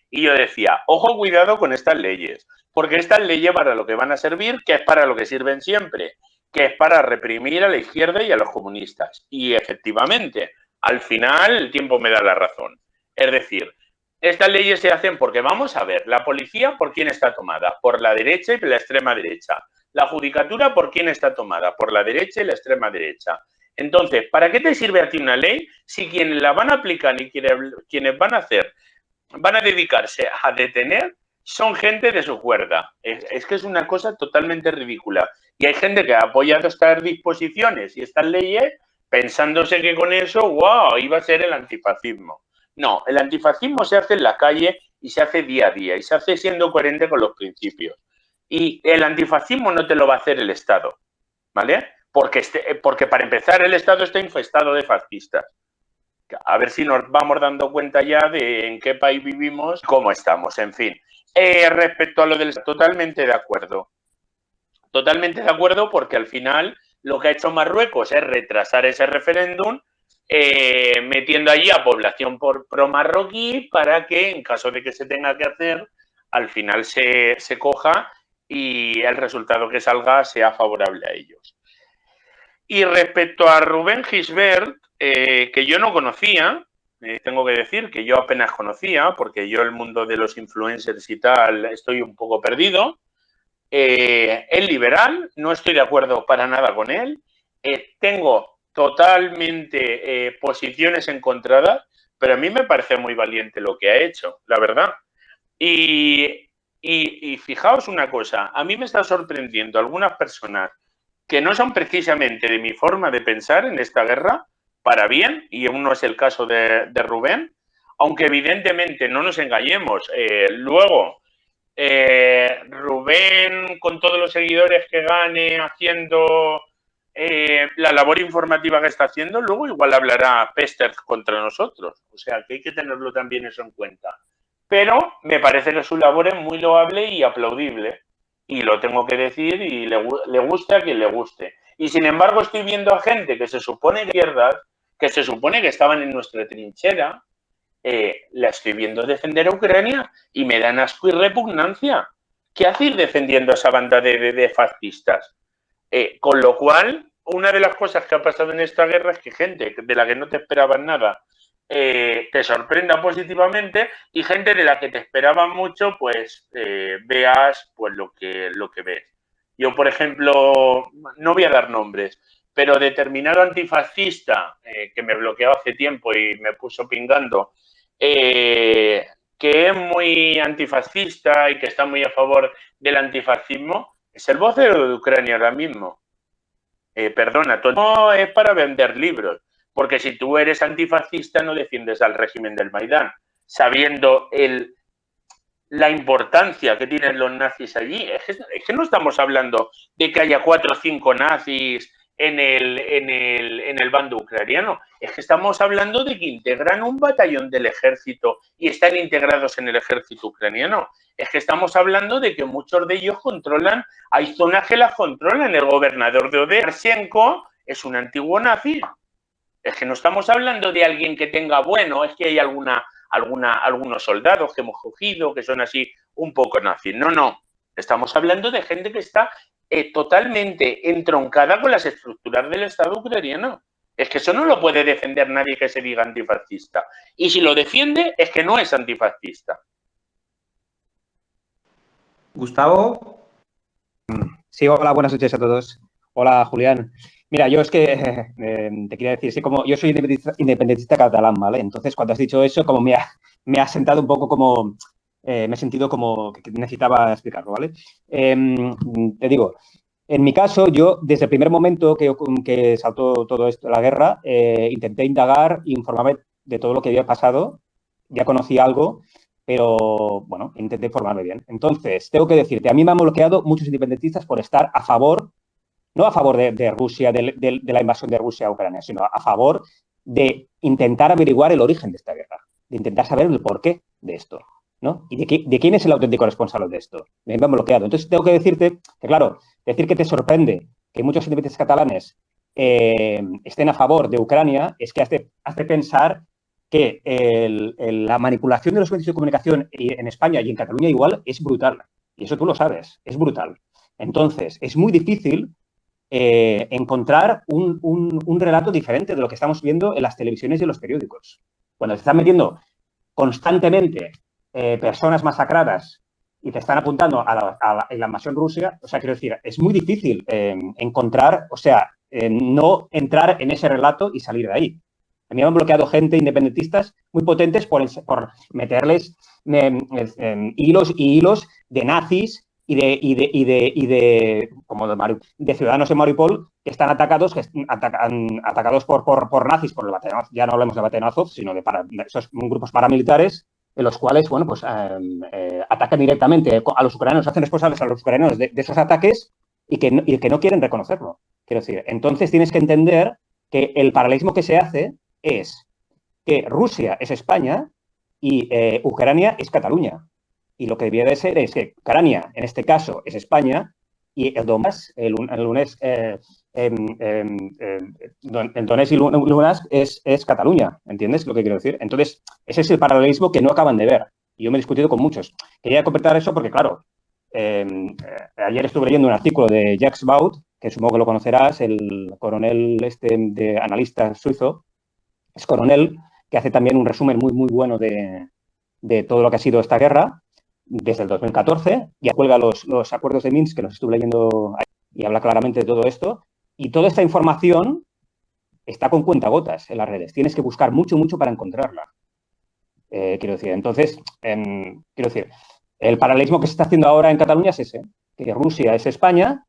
Speaker 3: Y yo decía, ojo, cuidado con estas leyes, porque estas leyes para lo que van a servir, que es para lo que sirven siempre, que es para reprimir a la izquierda y a los comunistas. Y efectivamente, al final el tiempo me da la razón. Es decir, estas leyes se hacen porque, vamos a ver, la policía, ¿por quién está tomada? Por la derecha y por la extrema derecha. La judicatura, ¿por quién está tomada? Por la derecha y la extrema derecha. Entonces, ¿para qué te sirve a ti una ley si quienes la van a aplicar y quienes van a dedicarse a detener son gente de su cuerda? Es que es una cosa totalmente ridícula. Y hay gente que ha apoyado estas disposiciones y estas leyes pensándose que con eso, wow, iba a ser el antifascismo. No, el antifascismo se hace en la calle y se hace día a día y se hace siendo coherente con los principios. Y el antifascismo no te lo va a hacer el Estado, ¿vale? Porque para empezar el Estado está infestado de fascistas. A ver si nos vamos dando cuenta ya de en qué país vivimos, cómo estamos, en fin. Respecto a lo del... Totalmente de acuerdo. Totalmente de acuerdo, porque al final lo que ha hecho Marruecos es retrasar ese referéndum, metiendo allí a población pro-marroquí para que, en caso de que se tenga que hacer, al final se coja y el resultado que salga sea favorable a ellos. Y respecto a Rubén Gisbert, que yo no conocía, tengo que decir que yo apenas conocía, porque yo el mundo de los influencers y tal estoy un poco perdido. Es liberal, no estoy de acuerdo para nada con él. Tengo totalmente posiciones encontradas, pero a mí me parece muy valiente lo que ha hecho, la verdad. Y fijaos una cosa, a mí me está sorprendiendo algunas personas que no son precisamente de mi forma de pensar en esta guerra, para bien, y uno es el caso de Rubén, aunque evidentemente no nos engañemos. Luego, Rubén, con todos los seguidores que gane haciendo la labor informativa que está haciendo, luego igual hablará Pester contra nosotros. O sea, que hay que tenerlo también eso en cuenta. Pero me parece que su labor es muy loable y aplaudible. Y lo tengo que decir, y le guste a quien le guste. Y sin embargo estoy viendo a gente que se supone que se supone que estaban en nuestra trinchera, la estoy viendo defender a Ucrania y me dan asco y repugnancia. ¿Qué hace ir defendiendo a esa banda de fascistas? Con lo cual, una de las cosas que ha pasado en esta guerra es que gente de la que no te esperaban nada te sorprenda positivamente, y gente de la que te esperaban mucho, pues veas pues lo que ves. Yo, por ejemplo, no voy a dar nombres, pero determinado antifascista que me bloqueó hace tiempo y me puso pingando, que es muy antifascista y que está muy a favor del antifascismo, es el vocero de Ucrania ahora mismo. Perdona, no es para vender libros, porque si tú eres antifascista no defiendes al régimen del Maidán, sabiendo la importancia que tienen los nazis allí. Es que no estamos hablando de que haya 4 o 5 nazis en el bando ucraniano. Es que estamos hablando de que integran un batallón del ejército y están integrados en el ejército ucraniano. Es que estamos hablando de que muchos de ellos controlan, hay zonas que las controlan. El gobernador de Odessa, Poroshenko, es un antiguo nazi. Es que no estamos hablando de alguien que tenga, bueno, es que hay algunos soldados que hemos cogido que son así un poco nazis. No, no. Estamos hablando de gente que está totalmente entroncada con las estructuras del Estado ucraniano. Es que eso no lo puede defender nadie que se diga antifascista. Y si lo defiende, es que no es antifascista.
Speaker 2: Gustavo.
Speaker 5: Sí, hola, buenas noches a todos. Hola, Julián. Mira, yo es que te quería decir, sí, como yo soy independentista catalán, ¿vale? Entonces, cuando has dicho eso, como me ha sentado un poco como, me he sentido como que necesitaba explicarlo, ¿vale? Te digo, en mi caso, yo desde el primer momento que saltó todo esto, la guerra, intenté indagar e informarme de todo lo que había pasado. Ya conocí algo, pero bueno, intenté informarme bien. Entonces, tengo que decirte, a mí me han bloqueado muchos independentistas por estar a favor, no a favor de Rusia, de la invasión de Rusia a Ucrania, sino a favor de intentar averiguar el origen de esta guerra, de intentar saber el porqué de esto, ¿no? Y de quién es el auténtico responsable de esto. Me han bloqueado. Entonces, tengo que decirte que, claro, decir que te sorprende que muchos independentistas catalanes estén a favor de Ucrania es que hace pensar que la manipulación de los medios de comunicación en España y en Cataluña igual es brutal. Y eso tú lo sabes, es brutal. Entonces, es muy difícil encontrar un relato diferente de lo que estamos viendo en las televisiones y en los periódicos. Cuando se están metiendo constantemente personas masacradas y te están apuntando a la invasión rusa, o sea, quiero decir, es muy difícil encontrar, o sea, no entrar en ese relato y salir de ahí. A mí me han bloqueado gente independentistas muy potentes por meterles hilos y hilos de nazis y de ciudadanos en Mariupol que están atacados por nazis, por el batallón, ya no hablemos de batallón Azov, sino de esos grupos paramilitares en los cuales, bueno, pues atacan directamente a los ucranianos, hacen responsables a los ucranianos de esos ataques y que no quieren reconocerlo. Quiero decir, entonces tienes que entender que el paralelismo que se hace es que Rusia es España y Ucrania es Cataluña. Y lo que debía de ser es que Ucrania, en este caso, es España y el Donbass, el Donetsk y Lugansk es Cataluña. ¿Entiendes lo que quiero decir? Entonces, ese es el paralelismo que no acaban de ver. Y yo me he discutido con muchos. Quería completar eso porque, claro, ayer estuve leyendo un artículo de Jacques Baud, que supongo que lo conocerás, el coronel de analista suizo, es coronel, que hace también un resumen muy, muy bueno de todo lo que ha sido esta guerra desde el 2014, ya cuelga los acuerdos de Minsk, que los estuve leyendo ahí, y habla claramente de todo esto. Y toda esta información está con cuentagotas en las redes. Tienes que buscar mucho, mucho para encontrarla. Quiero decir, entonces, quiero decir, el paralelismo que se está haciendo ahora en Cataluña es ese, que Rusia es España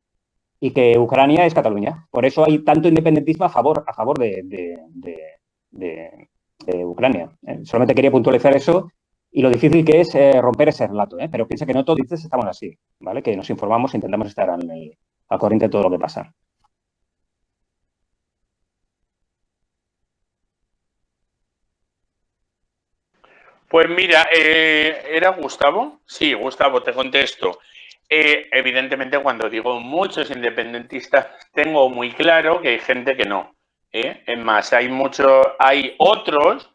Speaker 5: y que Ucrania es Cataluña. Por eso hay tanto independentismo a favor de Ucrania. Solamente quería puntualizar eso y lo difícil que es romper ese relato, pero piensa que no todos estamos así, ¿vale? Que nos informamos e intentamos estar al corriente de todo lo que pasa.
Speaker 3: Pues mira, ¿era Gustavo? Sí, Gustavo, te contesto. Evidentemente, cuando digo muchos independentistas, tengo muy claro que hay gente que no. Es más, hay otros,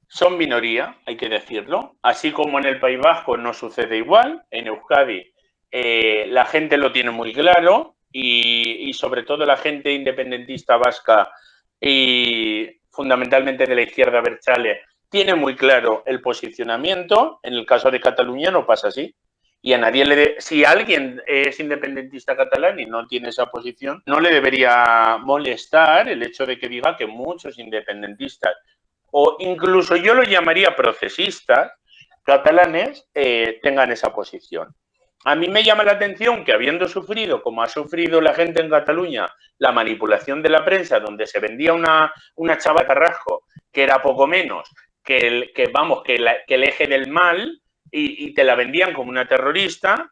Speaker 3: son minoría, hay que decirlo. Así como en el País Vasco no sucede igual, en Euskadi la gente lo tiene muy claro y sobre todo la gente independentista vasca y fundamentalmente de la izquierda abertzale tiene muy claro el posicionamiento. En el caso de Cataluña no pasa así. Y a nadie si alguien es independentista catalán y no tiene esa posición, no le debería molestar el hecho de que diga que muchos independentistas, o incluso yo lo llamaría procesistas catalanes, tengan esa posición. A mí me llama la atención que habiendo sufrido, como ha sufrido la gente en Cataluña, la manipulación de la prensa, donde se vendía una chava de Carrasco, que era poco menos que el eje del mal, y te la vendían como una terrorista,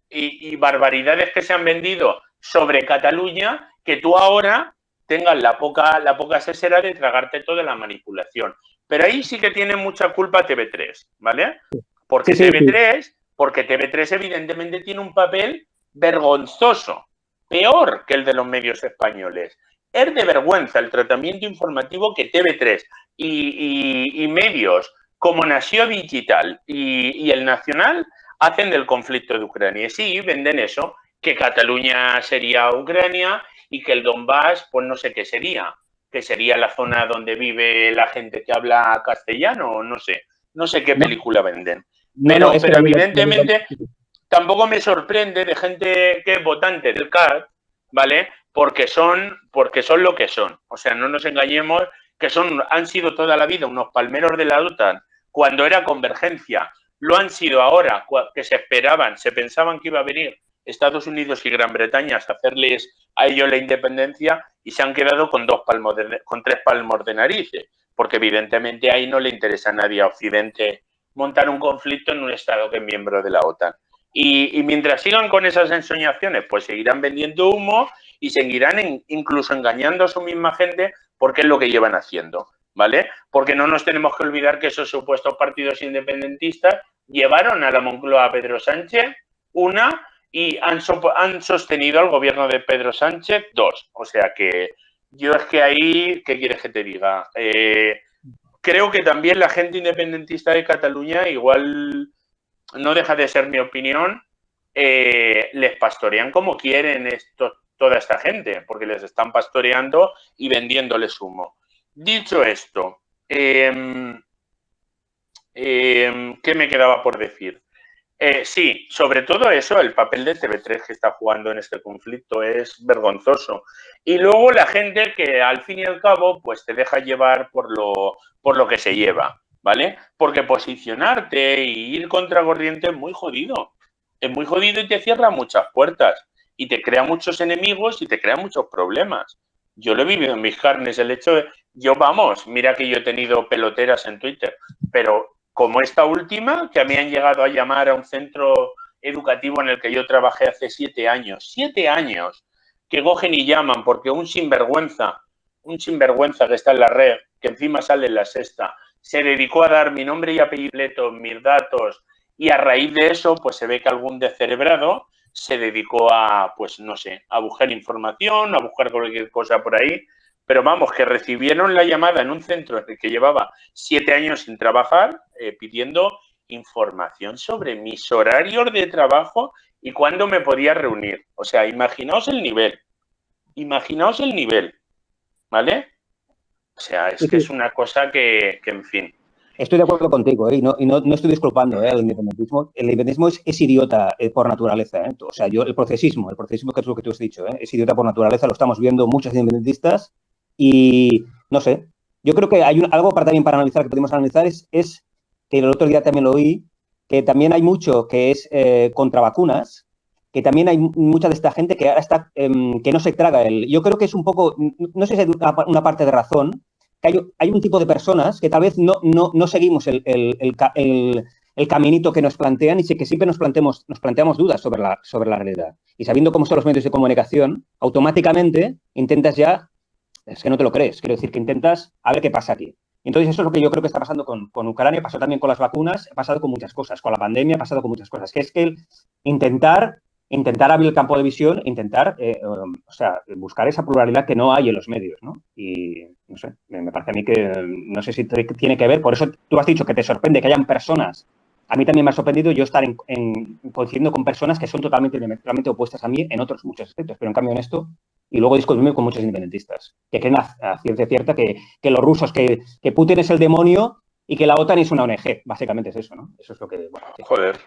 Speaker 3: y barbaridades que se han vendido sobre Cataluña que tú ahora tengas la poca sesera de tragarte toda la manipulación. Pero ahí sí que tiene mucha culpa TV3, ¿vale? Porque TV3 evidentemente tiene un papel vergonzoso, peor que el de los medios españoles. Es de vergüenza el tratamiento informativo que TV3 y medios como Nació Digital y El Nacional hacen del conflicto de Ucrania. Y sí, venden eso, que Cataluña sería Ucrania y que el Donbass, pues no sé qué sería, que sería la zona donde vive la gente que habla castellano, o no sé qué película venden. Pero evidentemente tampoco me sorprende de gente que es votante del CAR, ¿vale? Porque son lo que son. O sea, no nos engañemos que han sido toda la vida unos palmeros de la OTAN cuando era convergencia. Lo han sido ahora, que se pensaban que iba a venir Estados Unidos y Gran Bretaña a hacerles a ellos la independencia y se han quedado con 3 palmos de narices, porque evidentemente ahí no le interesa a nadie a Occidente montar un conflicto en un Estado que es miembro de la OTAN. Y mientras sigan con esas ensoñaciones, pues seguirán vendiendo humo y seguirán incluso engañando a su misma gente porque es lo que llevan haciendo, ¿vale? Porque no nos tenemos que olvidar que esos supuestos partidos independentistas llevaron a la Moncloa a Pedro Sánchez, y han sostenido al gobierno de Pedro Sánchez 2. O sea que yo es que ahí, ¿qué quieres que te diga? Creo que también la gente independentista de Cataluña, igual no deja de ser mi opinión, les pastorean como quieren toda esta gente, porque les están pastoreando y vendiéndoles humo. Dicho esto, ¿qué me quedaba por decir? Sí, sobre todo eso, el papel de TV3 que está jugando en este conflicto es vergonzoso. Y luego la gente que al fin y al cabo pues te deja llevar por lo que se lleva, ¿vale? Porque posicionarte y ir contracorriente es muy jodido. Es muy jodido y te cierra muchas puertas. Y te crea muchos enemigos y te crea muchos problemas. Yo lo he vivido en mis carnes, el hecho de... mira que yo he tenido peloteras en Twitter, pero... como esta última, que me han llegado a llamar a un centro educativo en el que yo trabajé hace 7 años. 7 años que cogen y llaman porque un sinvergüenza que está en la red, que encima sale en La Sexta, se dedicó a dar mi nombre y apellido, mis datos, y a raíz de eso, pues se ve que algún descerebrado se dedicó a, pues no sé, a buscar información, a buscar cualquier cosa por ahí. Pero vamos, que recibieron la llamada en un centro en el que llevaba 7 años sin trabajar, pidiendo información sobre mis horarios de trabajo y cuándo me podía reunir. O sea, imaginaos el nivel, ¿vale? O sea, es que es una cosa que en fin.
Speaker 5: Estoy de acuerdo contigo, y no estoy disculpando el independentismo. El independentismo es idiota por naturaleza. O sea, el procesismo que es lo que tú has dicho, es idiota por naturaleza. Lo estamos viendo muchos independentistas y no sé. Yo creo que hay algo también para analizar, que podemos analizar, es que el otro día también lo oí, que también hay mucho que es contra vacunas, que también hay mucha de esta gente que ahora está, que no se traga yo creo que es un poco, no sé si hay una parte de razón, que hay un tipo de personas que tal vez no seguimos el caminito que nos plantean y que siempre nos planteamos dudas sobre la realidad. Y sabiendo cómo son los medios de comunicación, automáticamente intentas ya, es que no te lo crees, quiero decir que intentas a ver qué pasa aquí. Entonces eso es lo que yo creo que está pasando con Ucrania, pasó también con las vacunas, ha pasado con muchas cosas, con la pandemia ha pasado con muchas cosas, que es que intentar abrir el campo de visión, buscar esa pluralidad que no hay en los medios, ¿no? Y, no sé, me parece a mí que, no sé si tiene que ver, por eso tú has dicho que te sorprende que hayan personas, a mí también me ha sorprendido yo estar coincidiendo con personas que son totalmente opuestas a mí en otros muchos aspectos, pero en cambio en esto, y luego discutirme con muchos independentistas, que creen a ciencia cierta que los rusos, que Putin es el demonio y que la OTAN es una ONG, básicamente es eso, ¿no? Eso es lo que... Bueno, sí.
Speaker 3: Joder.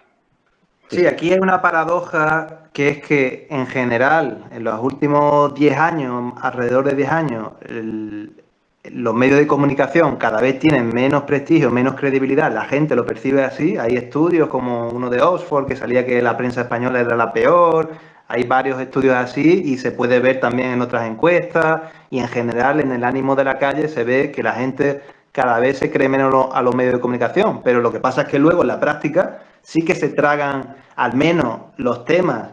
Speaker 2: Sí, aquí hay una paradoja que es que en general, en los últimos 10 años, alrededor de 10 años, los medios de comunicación cada vez tienen menos prestigio, menos credibilidad, la gente lo percibe así. Hay estudios como uno de Oxford que salía que la prensa española era la peor, hay varios estudios así y se puede ver también en otras encuestas y en general en el ánimo de la calle se ve que la gente cada vez se cree menos a los medios de comunicación, pero lo que pasa es que luego en la práctica sí que se tragan al menos los temas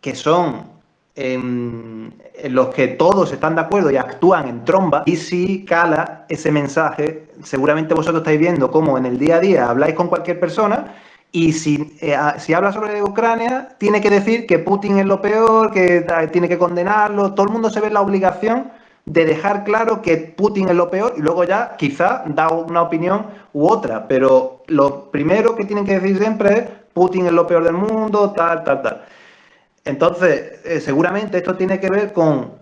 Speaker 2: que son en los que todos están de acuerdo y actúan en tromba, y si cala ese mensaje, seguramente vosotros estáis viendo cómo en el día a día habláis con cualquier persona y si habla sobre Ucrania, tiene que decir que Putin es lo peor, que tiene que condenarlo, todo el mundo se ve en la obligación de dejar claro que Putin es lo peor y luego ya quizá da una opinión u otra, pero lo primero que tienen que decir siempre es Putin es lo peor del mundo, tal, tal, tal. Entonces, seguramente esto tiene que ver con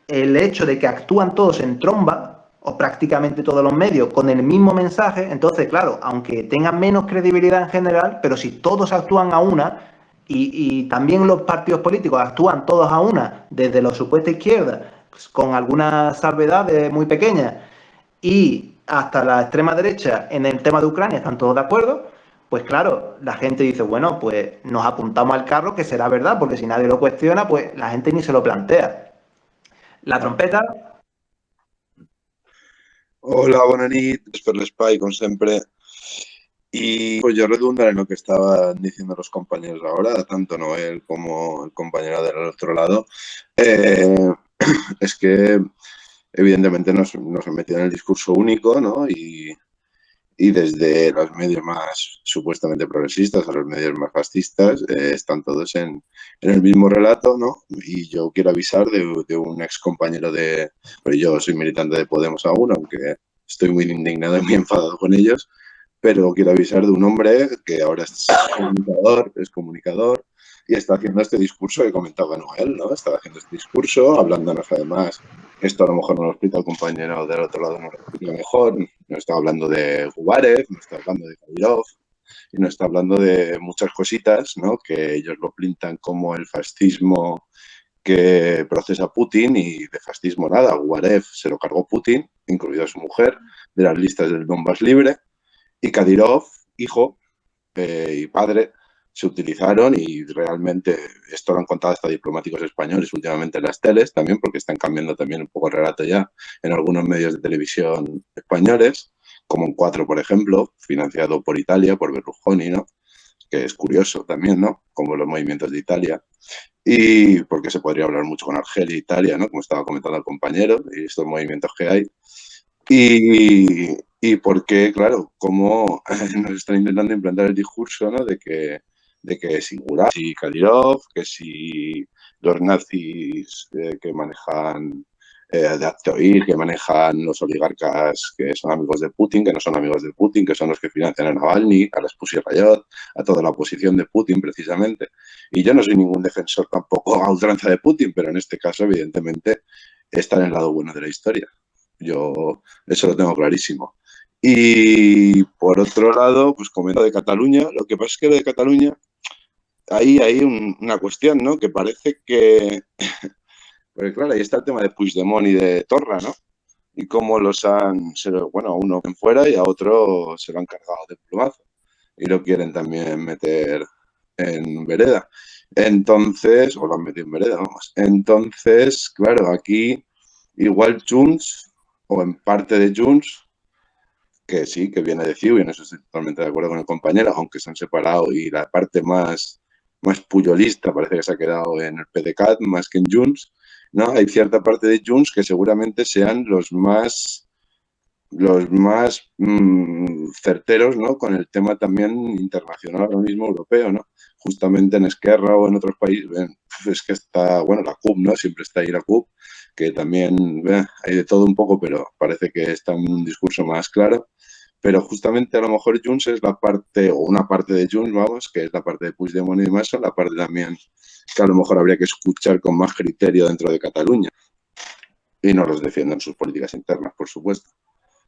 Speaker 2: el hecho de que actúan todos en tromba, o prácticamente todos los medios, con el mismo mensaje. Entonces, claro, aunque tengan menos credibilidad en general, pero si todos actúan a una, y también los partidos políticos actúan todos a una, desde la supuesta izquierda, pues, con algunas salvedades muy pequeñas, y hasta la extrema derecha en el tema de Ucrania están todos de acuerdo, pues claro, la gente dice, bueno, pues nos apuntamos al carro que será verdad, porque si nadie lo cuestiona, pues la gente ni se lo plantea. La trompeta.
Speaker 6: Hola, bona nit, per l'espai, com sempre. Y pues yo redundar en lo que estaban diciendo los compañeros ahora, tanto Noel como el compañero del otro lado. Es que evidentemente nos han metido en el discurso único, ¿no? Y desde los medios más supuestamente progresistas a los medios más fascistas, están todos en el mismo relato, ¿no? Y yo quiero avisar de un ex compañero pues yo soy militante de Podemos aún, aunque estoy muy indignado y muy enfadado con ellos, pero quiero avisar de un hombre que ahora es comunicador y está haciendo este discurso que comentaba Noel, ¿no? Está haciendo este discurso, hablándonos además, esto a lo mejor no lo explica el compañero del otro lado, no lo explica mejor, no está hablando de Gubarev, no está hablando de Kadyrov, y no está hablando de muchas cositas, ¿no? Que ellos lo pintan como el fascismo que procesa Putin, y de fascismo nada. Gubarev se lo cargó Putin, incluido a su mujer, de las listas del Donbass libre, y Kadyrov, hijo y padre, se utilizaron, y realmente esto lo han contado hasta diplomáticos españoles últimamente en las teles también, porque están cambiando también un poco el relato ya en algunos medios de televisión españoles, como en Cuatro, por ejemplo, financiado por Italia, por Berlusconi, ¿no? Que es curioso también, ¿no? Como los movimientos de Italia. Y porque se podría hablar mucho con Argelia e Italia, ¿no? Como estaba comentando el compañero, y estos movimientos que hay. Y porque, claro, como nos están intentando implantar el discurso, ¿no? de que si Gulag, si Kadyrov, que si los nazis que manejan de Actoir, que manejan los oligarcas que son amigos de Putin, que no son amigos de Putin, que son los que financian a Navalny, a las Pussy Riot, a toda la oposición de Putin, precisamente. Y yo no soy ningún defensor tampoco a ultranza de Putin, pero en este caso, evidentemente, está en el lado bueno de la historia. Yo eso lo tengo clarísimo. Y por otro lado, pues comento de Cataluña. Lo que pasa es que lo de Cataluña, ahí hay una cuestión, ¿no? Que parece que, porque claro, ahí está el tema de Puigdemont y de Torra, ¿no? Y cómo bueno, a uno en fuera y a otro se lo han cargado de plumazo. Y lo quieren también meter en vereda. Entonces, o lo han metido en vereda, vamos. Entonces, claro, aquí igual Junts, o en parte de Junts, que sí, que viene de CiU, y en eso estoy totalmente de acuerdo con el compañero, aunque se han separado, y la parte más puyolista parece que se ha quedado en el PDeCAT más que en Junts, ¿no? Hay cierta parte de Junts que seguramente sean los más certeros, ¿no? Con el tema también internacional, ahora mismo europeo, ¿no? Justamente en Esquerra o en otros países, es que está, bueno, la CUP, ¿no? Siempre está ahí la CUP, que también hay de todo un poco, pero parece que está en un discurso más claro. Pero justamente a lo mejor Junts es la parte, o una parte de Junts, vamos, que es la parte de Puigdemont y demás, la parte también que a lo mejor habría que escuchar con más criterio dentro de Cataluña. Y no los defiendan sus políticas internas, por supuesto.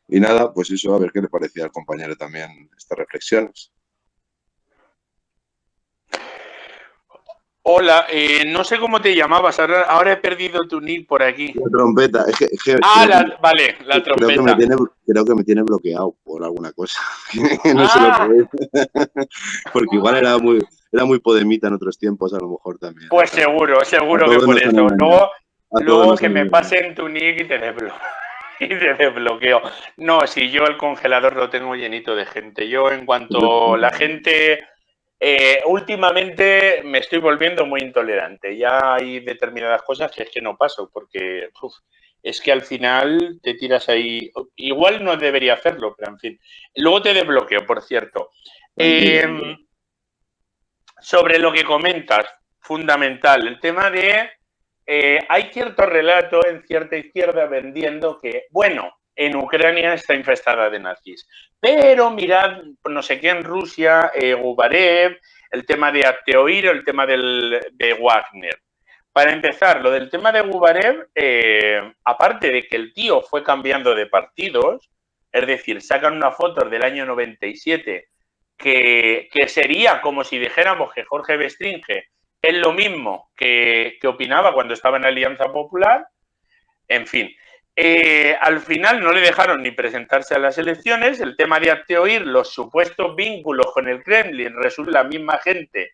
Speaker 6: Y nada, pues eso, a ver qué le parecía al compañero también estas reflexiones.
Speaker 3: Hola, no sé cómo te llamabas, ahora he perdido tu nick por aquí.
Speaker 6: La trompeta,
Speaker 3: Vale, la trompeta.
Speaker 6: Creo que me tiene bloqueado por alguna cosa. No se lo puedo. Porque igual era muy podemita en otros tiempos, a lo mejor también.
Speaker 3: Pues seguro que por eso. Luego que me pasen tu nick y te desbloqueo. No, si yo el congelador lo tengo llenito de gente. Yo en cuanto la gente Últimamente me estoy volviendo muy intolerante. Ya hay determinadas cosas que es que no paso, porque es que al final te tiras ahí. Igual no debería hacerlo, pero en fin. Luego te desbloqueo, por cierto. Sobre lo que comentas, fundamental, el tema de hay cierto relato en cierta izquierda vendiendo que, bueno, en Ucrania está infestada de nazis, pero mirad, no sé qué en Rusia, Gubarev, el tema de Ateoir, el tema de Wagner. Para empezar, lo del tema de Gubarev, aparte de que el tío fue cambiando de partidos, es decir, sacan una foto del año 97 que sería como si dijéramos que Jorge Bestringe es lo mismo que opinaba cuando estaba en Alianza Popular, en fin. Al final no le dejaron ni presentarse a las elecciones. El tema de Ateoir, los supuestos vínculos con el Kremlin, resulta la misma gente,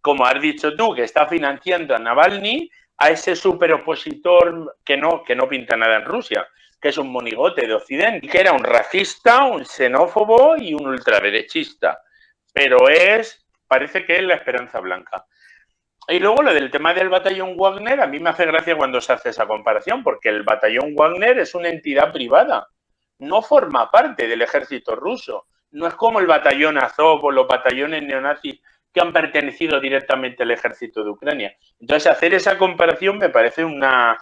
Speaker 3: como has dicho tú, que está financiando a Navalny, a ese superopositor que no pinta nada en Rusia, que es un monigote de Occidente, que era un racista, un xenófobo y un ultraderechista. Pero parece que es la esperanza blanca. Y luego lo del tema del batallón Wagner, a mí me hace gracia cuando se hace esa comparación, porque el batallón Wagner es una entidad privada, no forma parte del ejército ruso, no es como el batallón Azov o los batallones neonazis que han pertenecido directamente al ejército de Ucrania. Entonces, hacer esa comparación me parece una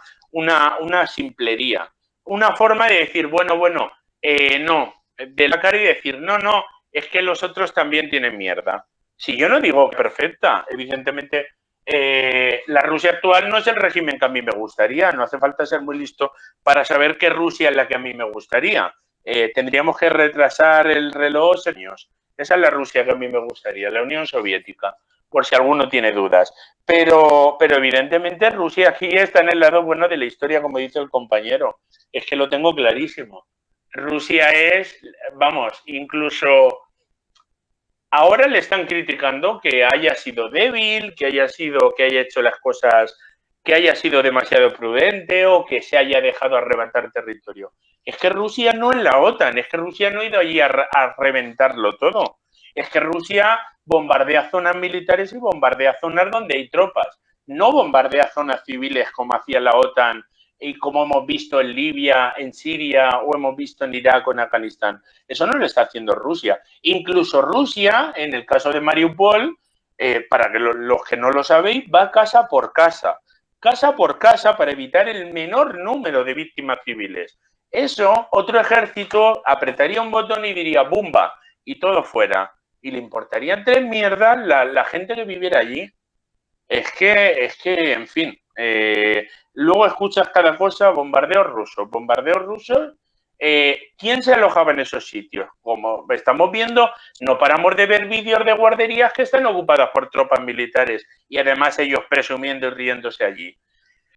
Speaker 3: simplería, una forma de decir, bueno, no, de la cara y decir, no, es que los otros también tienen mierda. Si yo no digo perfecta, evidentemente la Rusia actual no es el régimen que a mí me gustaría, no hace falta ser muy listo para saber qué Rusia es la que a mí me gustaría. Tendríamos que retrasar el reloj años. Esa es la Rusia que a mí me gustaría, la Unión Soviética, por si alguno tiene dudas. Pero evidentemente Rusia aquí está en el lado bueno de la historia, como dice el compañero. Es que lo tengo clarísimo. Rusia es, vamos, incluso ahora le están criticando que haya sido débil, que haya hecho las cosas, que haya sido demasiado prudente o que se haya dejado arrebatar territorio. Es que Rusia no es la OTAN, es que Rusia no ha ido allí a reventarlo todo. Es que Rusia bombardea zonas militares y bombardea zonas donde hay tropas. No bombardea zonas civiles como hacía la OTAN y como hemos visto en Libia, en Siria o hemos visto en Irak o en Afganistán. Eso no lo está haciendo Rusia. Incluso Rusia, en el caso de Mariupol, para que los que no lo sabéis, va casa por casa para evitar el menor número de víctimas civiles. Eso, otro ejército apretaría un botón y diría ¡bumba! Y todo fuera. Y le importaría tres mierdas la gente que viviera allí. Es que en fin, luego escuchas cada cosa, bombardeos rusos. ¿Quién se alojaba en esos sitios? Como estamos viendo, no paramos de ver vídeos de guarderías que están ocupadas por tropas militares y además ellos presumiendo y riéndose allí.